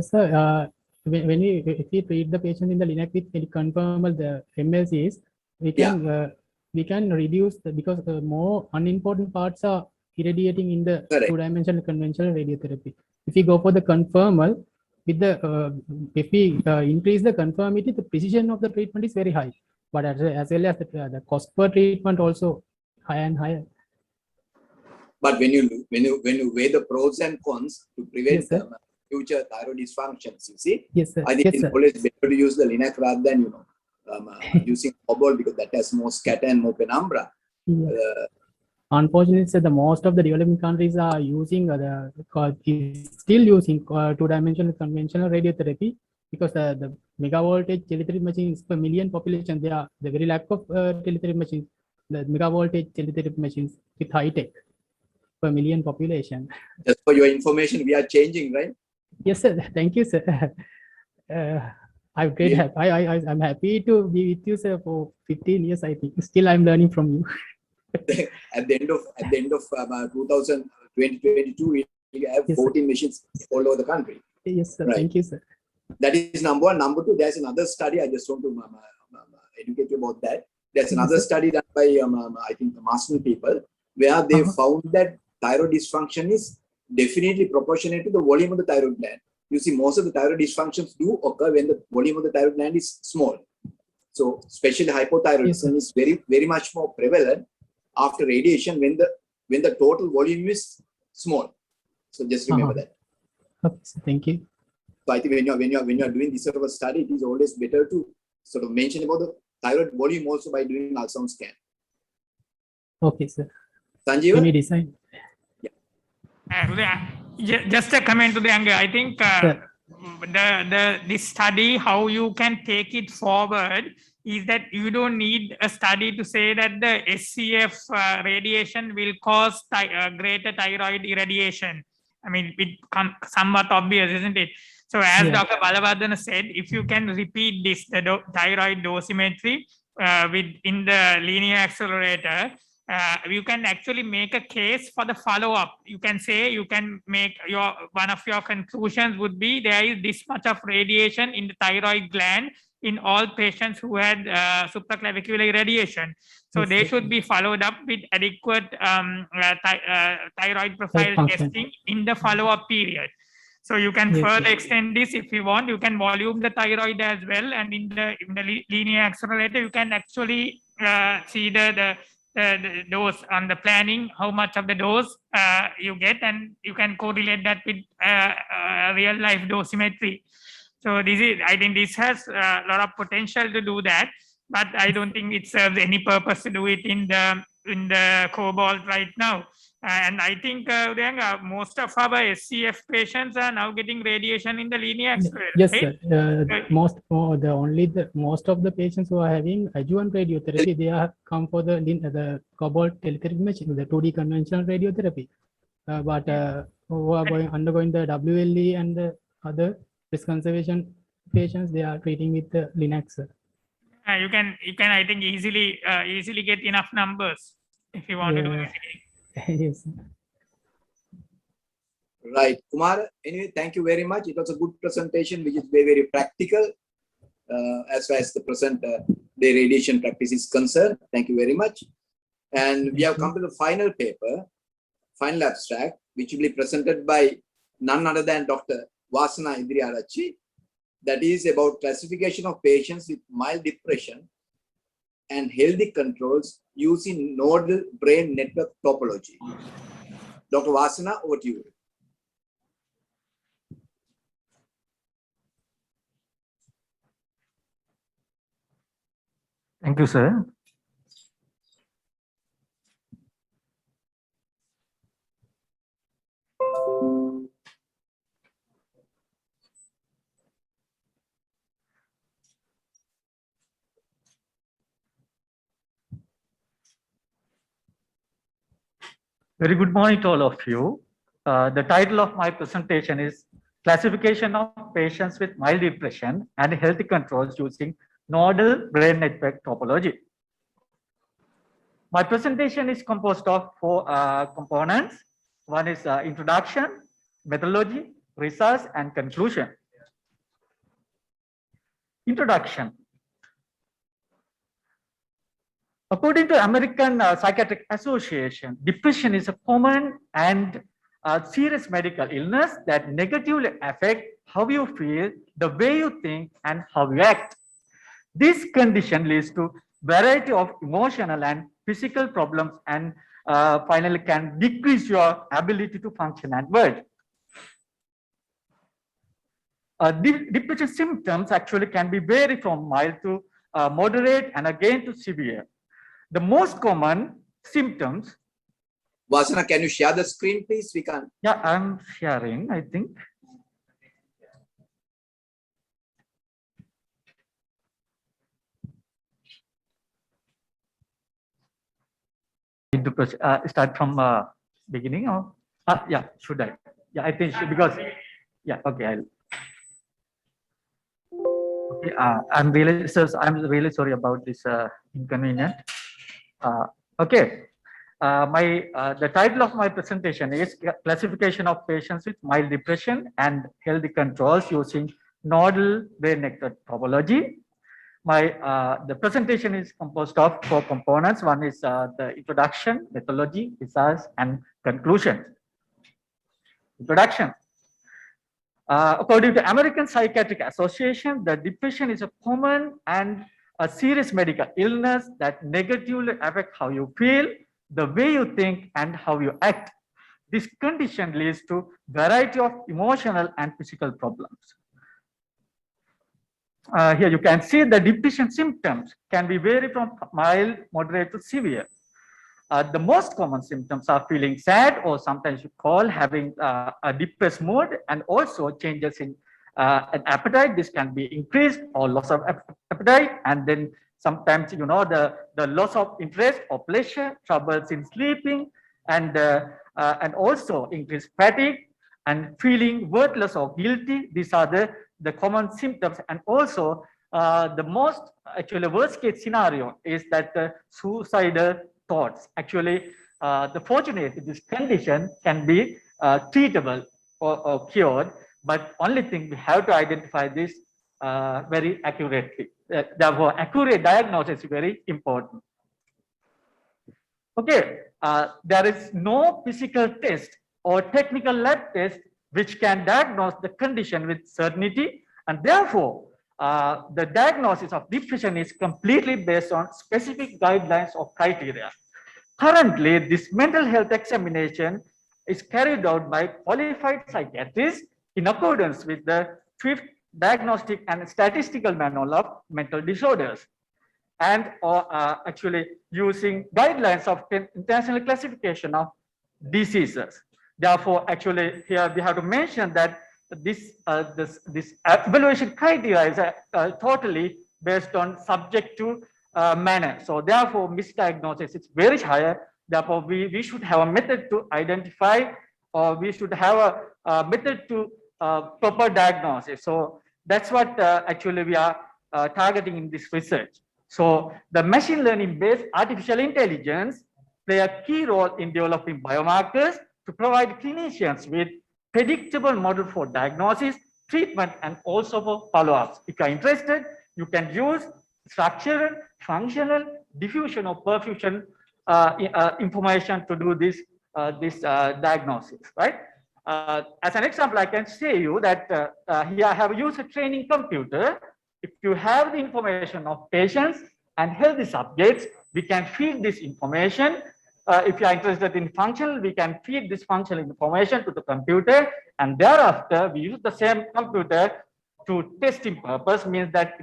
Sir, if we treat the patient in the LINAC with conformal the MLCs, we can reduce because more unimportant parts are irradiating in the two-dimensional conventional radiotherapy. If we go for the conformal, with the if we increase the conformity, the precision of the treatment is very high. But as well as the cost per treatment also higher and higher. But when you weigh the pros and cons to prevent future thyroid dysfunctions, you see, I think it's always better to use the LINAC rather than using cobalt because that has more scatter and more penumbra. Unfortunately, the most of the developing countries are using still using two-dimensional conventional radiotherapy because the megavoltage teletherapy machines per million population, they are the very lack of teletherapy machines, the megavoltage teletherapy machines with high tech. per million population. Just for your information, we are changing, right? Yes, sir. Thank you, sir. I'm great. Yeah. I'm happy to be with you, sir, for 15 years. I think still I'm learning from you. At the end of 2022, we have Yes, 14 machines all over the country. Yes, sir. Right. Thank you, sir. That is number one. Number two, there's another study. I just want to educate you about that. There's another study done by I think the Marston people, where they found that thyroid dysfunction is definitely proportionate to the volume of the thyroid gland. You see, most of the thyroid dysfunctions do occur when the volume of the thyroid gland is small. So, especially hypothyroidism is very much more prevalent after radiation when the total volume is small. So, just remember that. Okay, so thank you. So, I think when you are doing this sort of a study, it is always better to sort of mention about the thyroid volume also by doing ultrasound scan. Okay, sir. Sanjeeva? Any design? Just a comment to the angle. I think this study, how you can take it forward is that you don't need a study to say that the SCF radiation will cause greater thyroid irradiation. I mean, it somewhat obvious, isn't it? So as Dr. Pallewatte said, if you can repeat this, the thyroid dosimetry in the linear accelerator, you can actually make a case for the follow-up. You can say, you can make one of your conclusions would be there is this much of radiation in the thyroid gland in all patients who had supraclavicular irradiation. So they should be followed up with adequate thyroid profile testing in the follow-up period. So you can further extend this if you want. You can volume the thyroid as well, and in the linear accelerator, you can actually see the dose on the planning, how much of the dose you get, and you can correlate that with real life dosimetry. So this is, I think this has a lot of potential to do that, but I don't think it serves any purpose to do it in the cobalt right now. And I think most of our SCF patients are now getting radiation in the linear accelerator. Yes, right? sir. Most of the patients who are having adjuvant radiotherapy, they are come for the cobalt teletherapy machine, the 2D conventional radiotherapy. But who are undergoing the WLE and the other risk conservation patients, they are treating with the Linux. You can I think easily get enough numbers if you want to do it. Yes. Right, Kumar. Anyway, thank you very much. It was a good presentation, which is very practical as far as the present day radiation practice is concerned. Thank you very much. And we have come to the final paper, final abstract, which will be presented by none other than Dr. Vasana Ediri Arachchi. That is about classification of patients with mild depression and healthy controls using nodal brain network topology. Dr. Vasana, over to you. Thank you, sir. Very good morning to all of you. The title of my presentation is Classification of Patients with Mild Depression and Healthy Controls Using Nodal Brain Network Topology. My presentation is composed of four components. One is introduction, methodology, research, and conclusion. Introduction. According to American Psychiatric Association, depression is a common and serious medical illness that negatively affects how you feel, the way you think, and how you act. This condition leads to variety of emotional and physical problems, and finally can decrease your ability to function at work. Depression symptoms actually can be vary from mild to moderate and again to severe. The most common symptoms. Vasana, can you share the screen, please? We can. Yeah, I'm sharing, I think. Start from beginning or yeah, should I? Yeah, I think because yeah, okay, I'll. Okay, I'm really sorry about this inconvenience. Okay, the title of my presentation is Classification of Patients with Mild Depression and Healthy Controls Using Nodal Brain Network Topology. The presentation is composed of 4 components. One is the introduction, methodology, results, and conclusion. Introduction. According to American Psychiatric Association, the depression is a common and a serious medical illness that negatively affects how you feel, the way you think, and how you act. This condition leads to variety of emotional and physical problems. Here you can see the depression symptoms can be vary from mild, moderate to severe. The most common symptoms are feeling sad, or sometimes you call having a depressed mood, and also changes in an appetite. This can be increased or loss of appetite, and then sometimes the loss of interest or pleasure, troubles in sleeping, and also increased fatigue and feeling worthless or guilty. These are the common symptoms, and also the most actually worst case scenario is that the suicidal thoughts. Actually, the fortunate this condition can be treatable or cured, but only thing we have to identify this very accurately. Therefore, accurate diagnosis is very important. Okay, there is no physical test or technical lab test which can diagnose the condition with certainty, and therefore the diagnosis of depression is completely based on specific guidelines or criteria. Currently, this mental health examination is carried out by qualified psychiatrists in accordance with the 5th Diagnostic and Statistical Manual of Mental Disorders, and actually using guidelines of International Classification of Diseases. Therefore, actually here we have to mention that this evaluation criteria is totally based on subjective manner. So therefore, misdiagnosis is very higher. Therefore, we should have a method to identify, or we should have a method to proper diagnosis. So that's what actually we are targeting in this research. So the machine learning based artificial intelligence play a key role in developing biomarkers to provide clinicians with predictable model for diagnosis, treatment, and also for follow-ups. If you are interested, you can use structural, functional, diffusion, or perfusion information to do this diagnosis, right? As an example, I can say you that here I have used a training computer. If you have the information of patients and healthy subjects, we can feed this information. If you are interested in functional, we can feed this functional information to the computer, and thereafter we use the same computer to testing purpose. Means that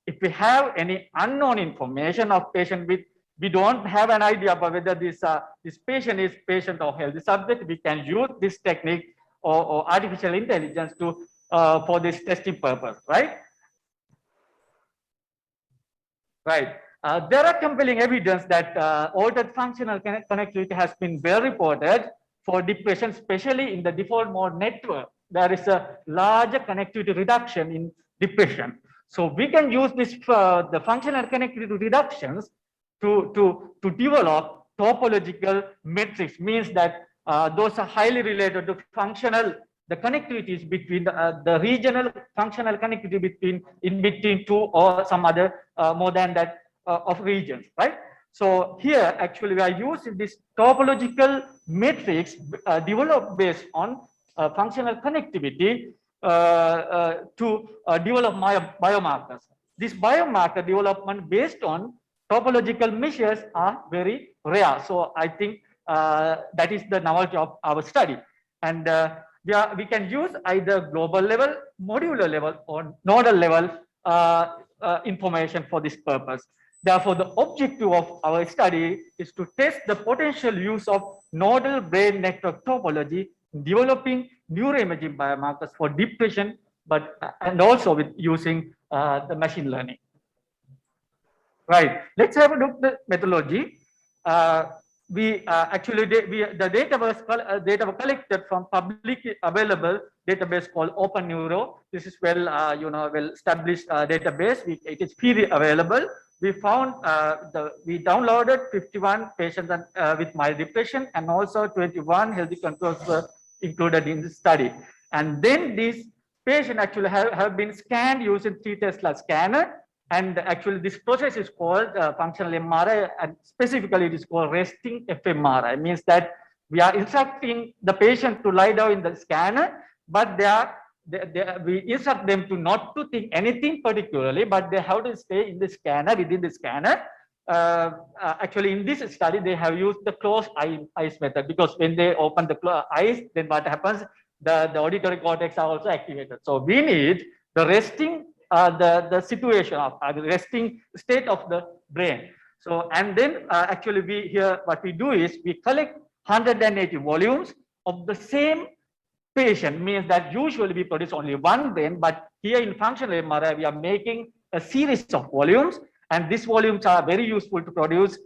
if we have any unknown information of patient with, we don't have an idea about whether this patient is patient or healthy subject, we can use this technique or artificial intelligence to for this testing purpose, right? Right. There are compelling evidence that altered functional connectivity has been well reported for depression, especially in the default mode network. There is a larger connectivity reduction in depression. So we can use this the functional connectivity reductions to develop topological metrics. Means that those are highly related to functional. The connectivities between the regional functional connectivity between two or some other more than that of regions, right? So here actually we are using this topological matrix developed based on functional connectivity to develop biomarkers. This biomarker development based on topological measures are very rare. So I think that is the novelty of our study, and we can use either global level, modular level, or nodal level information for this purpose. Therefore, the objective of our study is to test the potential use of nodal brain network topology in developing neuroimaging biomarkers for depression, and also with using the machine learning. Right. Let's have a look at the methodology. the data was collected from publicly available database called Open Neuro. This is well established database. It is freely available. We found we downloaded 51 patients with mild depression, and also 21 healthy controls were included in the study. And then these patients actually have been scanned using 3 Tesla scanner. And actually this process is called functional MRI, and specifically it is called resting fMRI. It means that we are instructing the patient to lie down in the scanner, but we instruct them to not to think anything particularly, but they have to stay in the scanner, within the scanner. Actually in this study, they have used the closed eyes method, because when they open the eyes, then what happens? The auditory cortex are also activated. So we need the resting the situation of the resting state of the brain. So, and then actually what we do is we collect 180 volumes of the same patient, means that usually we produce only one brain, but here in functional MRI, we are making a series of volumes, and these volumes are very useful to produce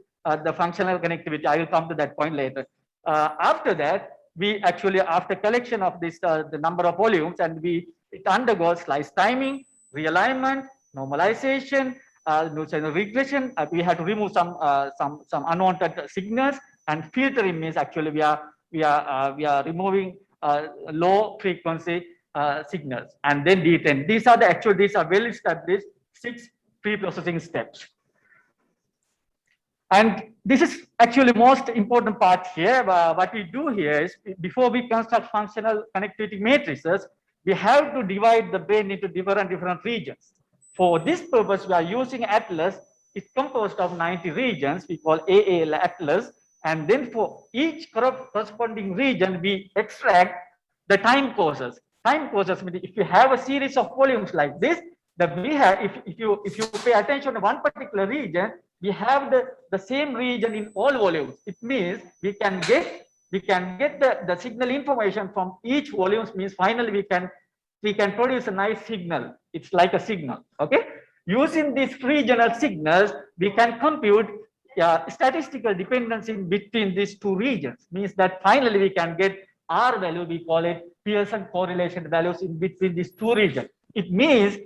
the functional connectivity. I will come to that point later. After that, we actually, after collection of this, the number of volumes, and it undergoes slice timing, realignment, normalization, regression. We have to remove some unwanted signals, and filtering means actually we are removing low frequency signals, and then detain. These are well established 6 pre-processing steps. And this is actually most important part here. What we do here is, before we construct functional connectivity matrices, we have to divide the brain into different regions. For this purpose, we are using Atlas. It's composed of 90 regions. We call AAL Atlas. And then for each corresponding region, we extract the time courses. Time courses means if you have a series of volumes like this, if you pay attention to one particular region, we have the same region in all volumes. It means we can get the signal information from each volumes, means finally we can produce a nice signal. It's like a signal. Okay. Using these regional signals, we can compute statistical dependency between these 2 regions. Means that finally we can get R value. We call it Pearson correlation values in between these 2 regions. It means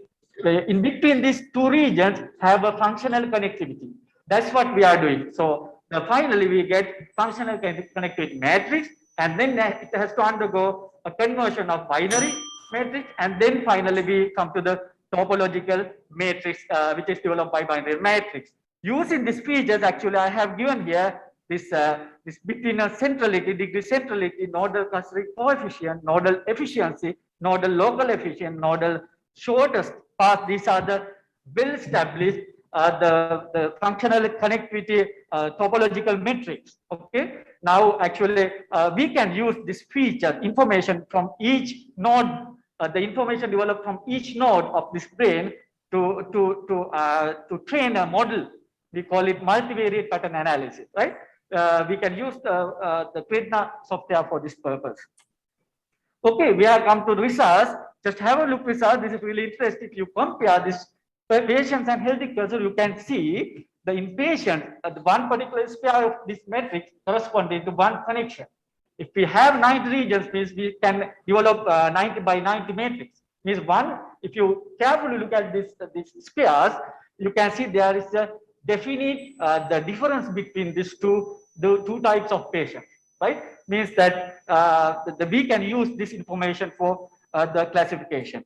in between these 2 regions have a functional connectivity. That's what we are doing. So finally we get functional connectivity matrix, and then it has to undergo a conversion of binary matrix, and then finally we come to the topological matrix, which is developed by binary matrix. Using these features, actually I have given here this between a centrality, degree centrality, nodal clustering coefficient, nodal efficiency, nodal local efficient, nodal shortest path. These are the well established the functional connectivity topological metrics. Okay. Now actually we can use this feature information from each node, the information developed from each node of this brain to train a model. We call it multivariate pattern analysis, right? We can use the Kredna software for this purpose. Okay, we have come to the results. Just have a look results. This is really interesting. If you compare this patients and healthy culture, you can see the inpatient, one particular square of this matrix corresponding to one connection. If we have 90 regions, means we can develop 90 by 90 matrix. Means if you carefully look at these squares, you can see there is a definite the difference between these two types of patients, right? Means that we can use this information for the classification.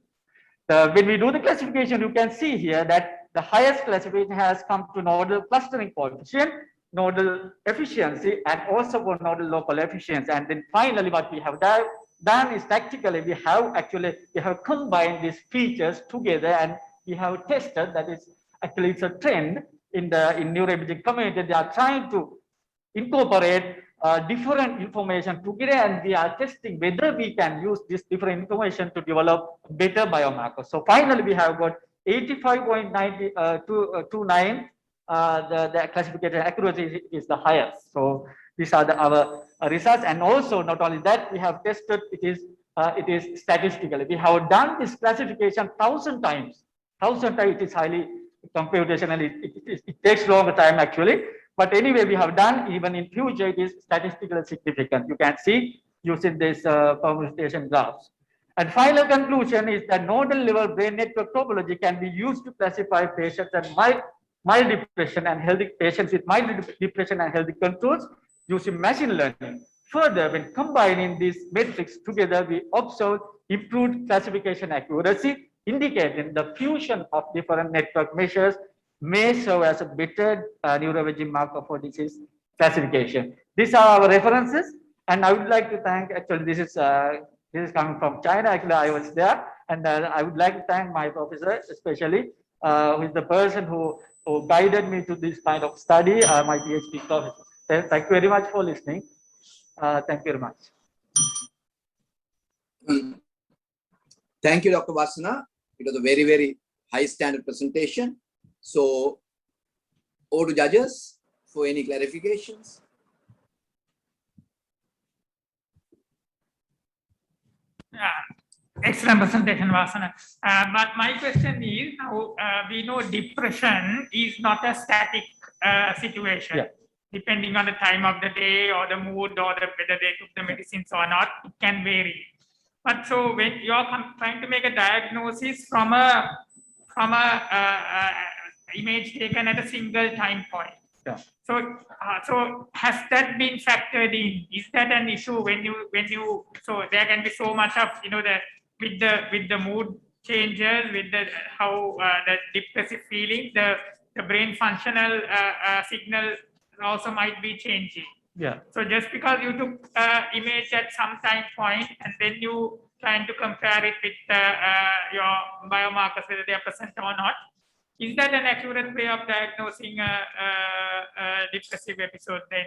When we do the classification, you can see here that the highest classification has come to nodal clustering coefficient, nodal efficiency, and also for nodal local efficiency. And then finally, what we have done is tactically we have combined these features together, and we have tested that is actually it's a trend in neuroimaging community. They are trying to incorporate different information together, and we are testing whether we can use this different information to develop better biomarkers. So finally, we have got 85.29. The classification accuracy is the highest. So these are our results, and also not only that, we have tested it is statistically. We have done this classification 1,000 times. 1,000 times. It is highly computationally. It takes longer time actually. But anyway, we have done, even in future, it is statistically significant. You can see using this permutation graphs. And final conclusion is that nodal level brain network topology can be used to classify patients and mild depression and healthy patients with mild depression and healthy controls using machine learning. Further, when combining these metrics together, we observe improved classification accuracy, indicating the fusion of different network measures may serve as a better neuroimaging marker for disease classification. These are our references, and I would like to thank, actually this is coming from China, actually I was there, and I would like to thank my professor, especially who is the person who guided me to this kind of study, my PhD professor. Thank you very much for listening. Thank you very much. Thank you, Dr. Vasana. It was a very, very high standard presentation. So, over to judges for any clarifications. Excellent presentation, Vasana. But my question is, now we know depression is not a static situation. Yeah. Depending on the time of the day or the mood or whether they took the medicines or not, it can vary. But so when you are trying to make a diagnosis from a image taken at a single time point. Yeah. So has that been factored in? Is that an issue when you so there can be so much of with the mood changes, with the how the depressive feeling, the brain functional signal also might be changing. Yeah. So just because you took image at some time point and then you trying to compare it with your biomarkers, whether they are present or not, is that an accurate way of diagnosing a depressive episode then?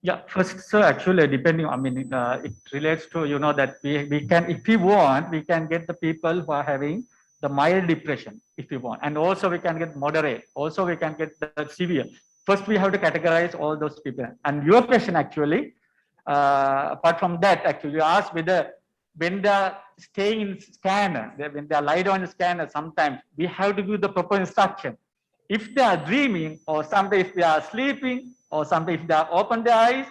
Yeah, first, so actually, depending, I mean, it relates to, that we can, if we want, we can get the people who are having the mild depression, if we want. And also we can get moderate. Also we can get the severe. First, we have to categorize all those people. And your question actually, apart from that, actually, you asked whether when they are staying in scanner, when they are lie down in scanner, sometimes we have to give the proper instruction. If they are dreaming, or sometimes if they are sleeping, or sometimes if they are open their eyes,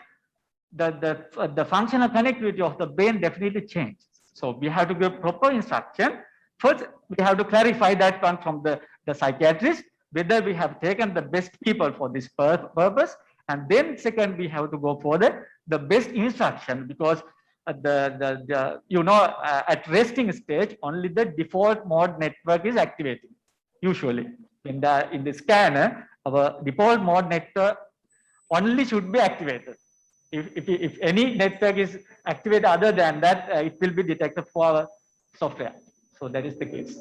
the functional connectivity of the brain definitely changes. So we have to give proper instruction. First, we have to clarify that one from the psychiatrist, whether we have taken the best people for this purpose. And then second, we have to go for the best instruction, because at resting stage, only the default mode network is activating. Usually, in the scanner, our default mode network only should be activated. If any network is activated other than that, it will be detected for our software. So that is the case.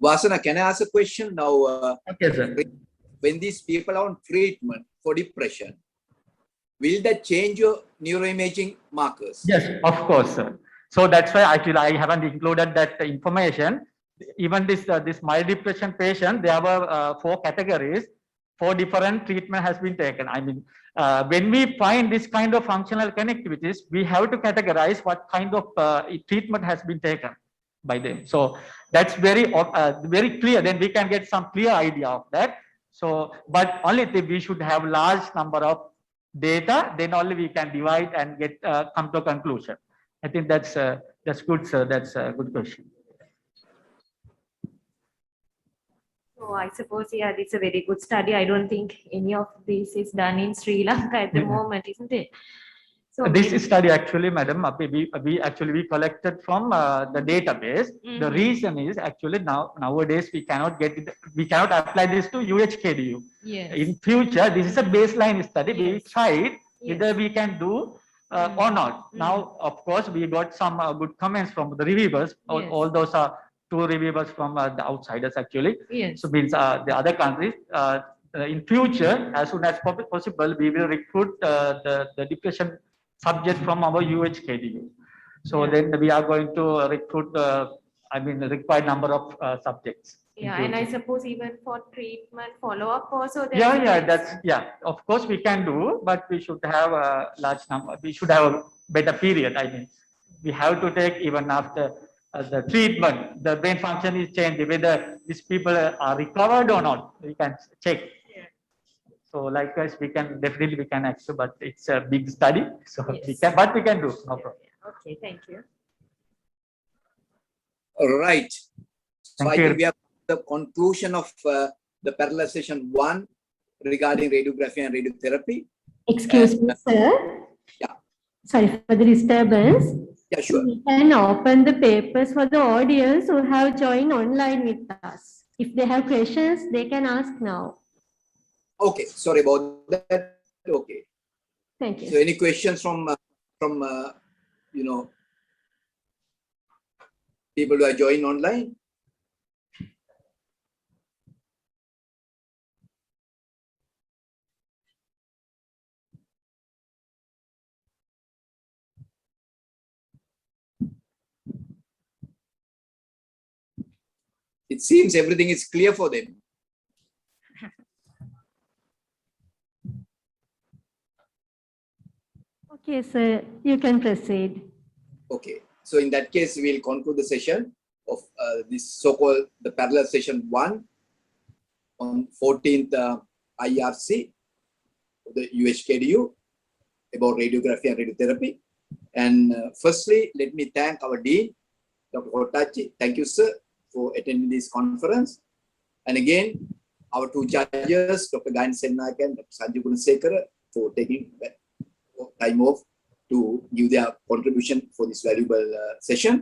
Vasana, can I ask a question now? Okay, sir. When these people are on treatment for depression, will that change your neuroimaging markers? Yes, of course, sir. So that's why actually I haven't included that information. Even this mild depression patient, there were 4 categories. 4 different treatment has been taken. I mean, when we find this kind of functional connectivities, we have to categorize what kind of treatment has been taken by them. So that's very clear. Then we can get some clear idea of that. So, but only we should have large number of data, then only we can divide and get come to a conclusion. I think that's good, sir. That's a good question. So I suppose, yeah, it's a very good study. I don't think any of this is done in Sri Lanka at the moment, isn't it? So this study actually, madam, we collected from the database. The reason is actually nowadays we cannot get it, we cannot apply this to UHKDU. Yes. In future, this is a baseline study. Yes. We tried whether we can do or not. Now, of course, we got some good comments from the reviewers. Yes. All those are 2 reviewers from the outsiders actually. Yes. So means the other countries. In future, as soon as possible, we will recruit the depression subject from our UHKDU. So then we are going to recruit, the required number of subjects. Yeah, and I suppose even for treatment follow-up also. Of course we can do, but we should have a large number. We should have a better period. I mean, we have to take even after the treatment, the brain function is changed, whether these people are recovered or not. We can check. So likewise, we can accept, but it's a big study. So Yes. we can do, no problem. Okay, thank you. All right. So Thank I you. think we have the conclusion of the parallel session 1 regarding radiography and radiotherapy. Excuse me, sir. Yeah. Sorry for the disturbance. Yeah, sure. We can open the papers for the audience who have joined online with us. If they have questions, they can ask now. Okay, sorry about that. Okay. Thank you. So any questions from you know, people who are joined online? It seems everything is clear for them. Okay, sir, you can proceed. Okay, so in that case, we'll conclude the session of this so-called the parallel session 1 on 14th IRC, the UHKDU, about radiography and radiotherapy. And firstly, let me thank our Dean, Dr. Arachchi. Thank you, sir, for attending this conference. And again, our 2 judges, Dr. Jayasinghe and Dr. Sanjay Gunasekara, for taking time off to give their contribution for this valuable session.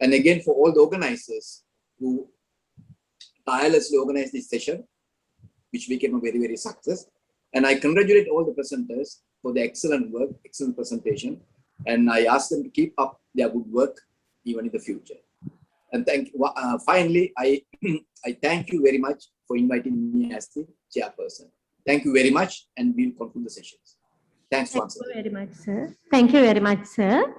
And again, for all the organizers who tirelessly organized this session, which became a very, very success. And I congratulate all the presenters for the excellent work, excellent presentation. And I ask them to keep up their good work even in the future. And finally, I thank you very much for inviting me as the chairperson. Thank you very much, and we'll conclude the sessions. Thanks once again. Thank you very much, sir. Thank you very much, sir.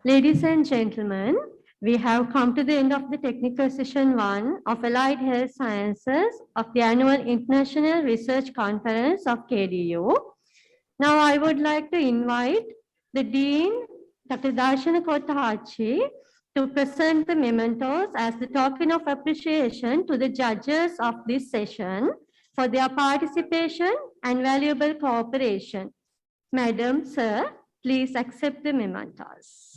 Ladies and gentlemen, we have come to the end of the technical session 1 of Allied Health Sciences of the annual International Research Conference of KDU. Now, I would like to invite the Dean, Dr. Arachchi, to present the mementos as the token of appreciation to the judges of this session for their participation and valuable cooperation. Madam, sir, please accept the mementos.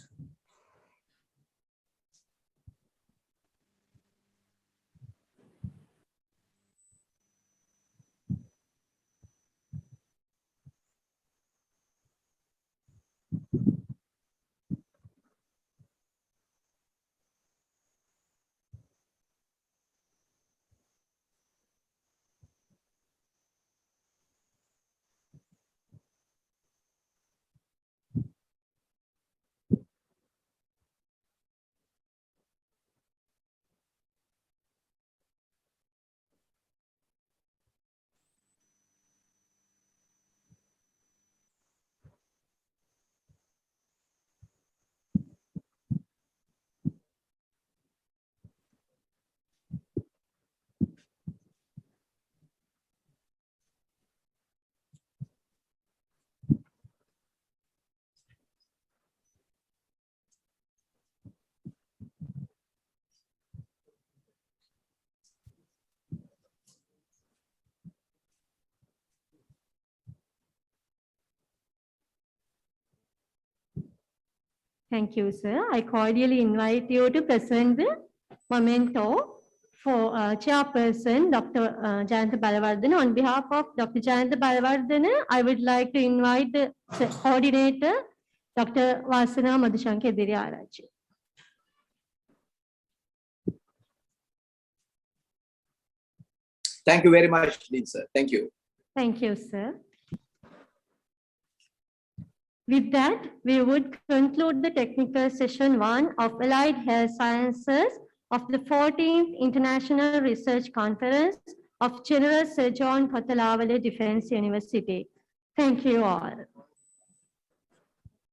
Thank you, sir. I cordially invite you to present the memento for Chairperson Dr. Jayantha Balawardena. On behalf of Dr. Jayantha Balawardena, I would like to invite the coordinator, Dr. Vasana Madhushanka Ediri Arachchi. Thank you very much, Dean, sir. Thank you. Thank you, sir. With that, we would conclude the technical session 1 of Allied Health Sciences of the 14th International Research Conference of General Sir John Kotalawala Defense University. Thank you all.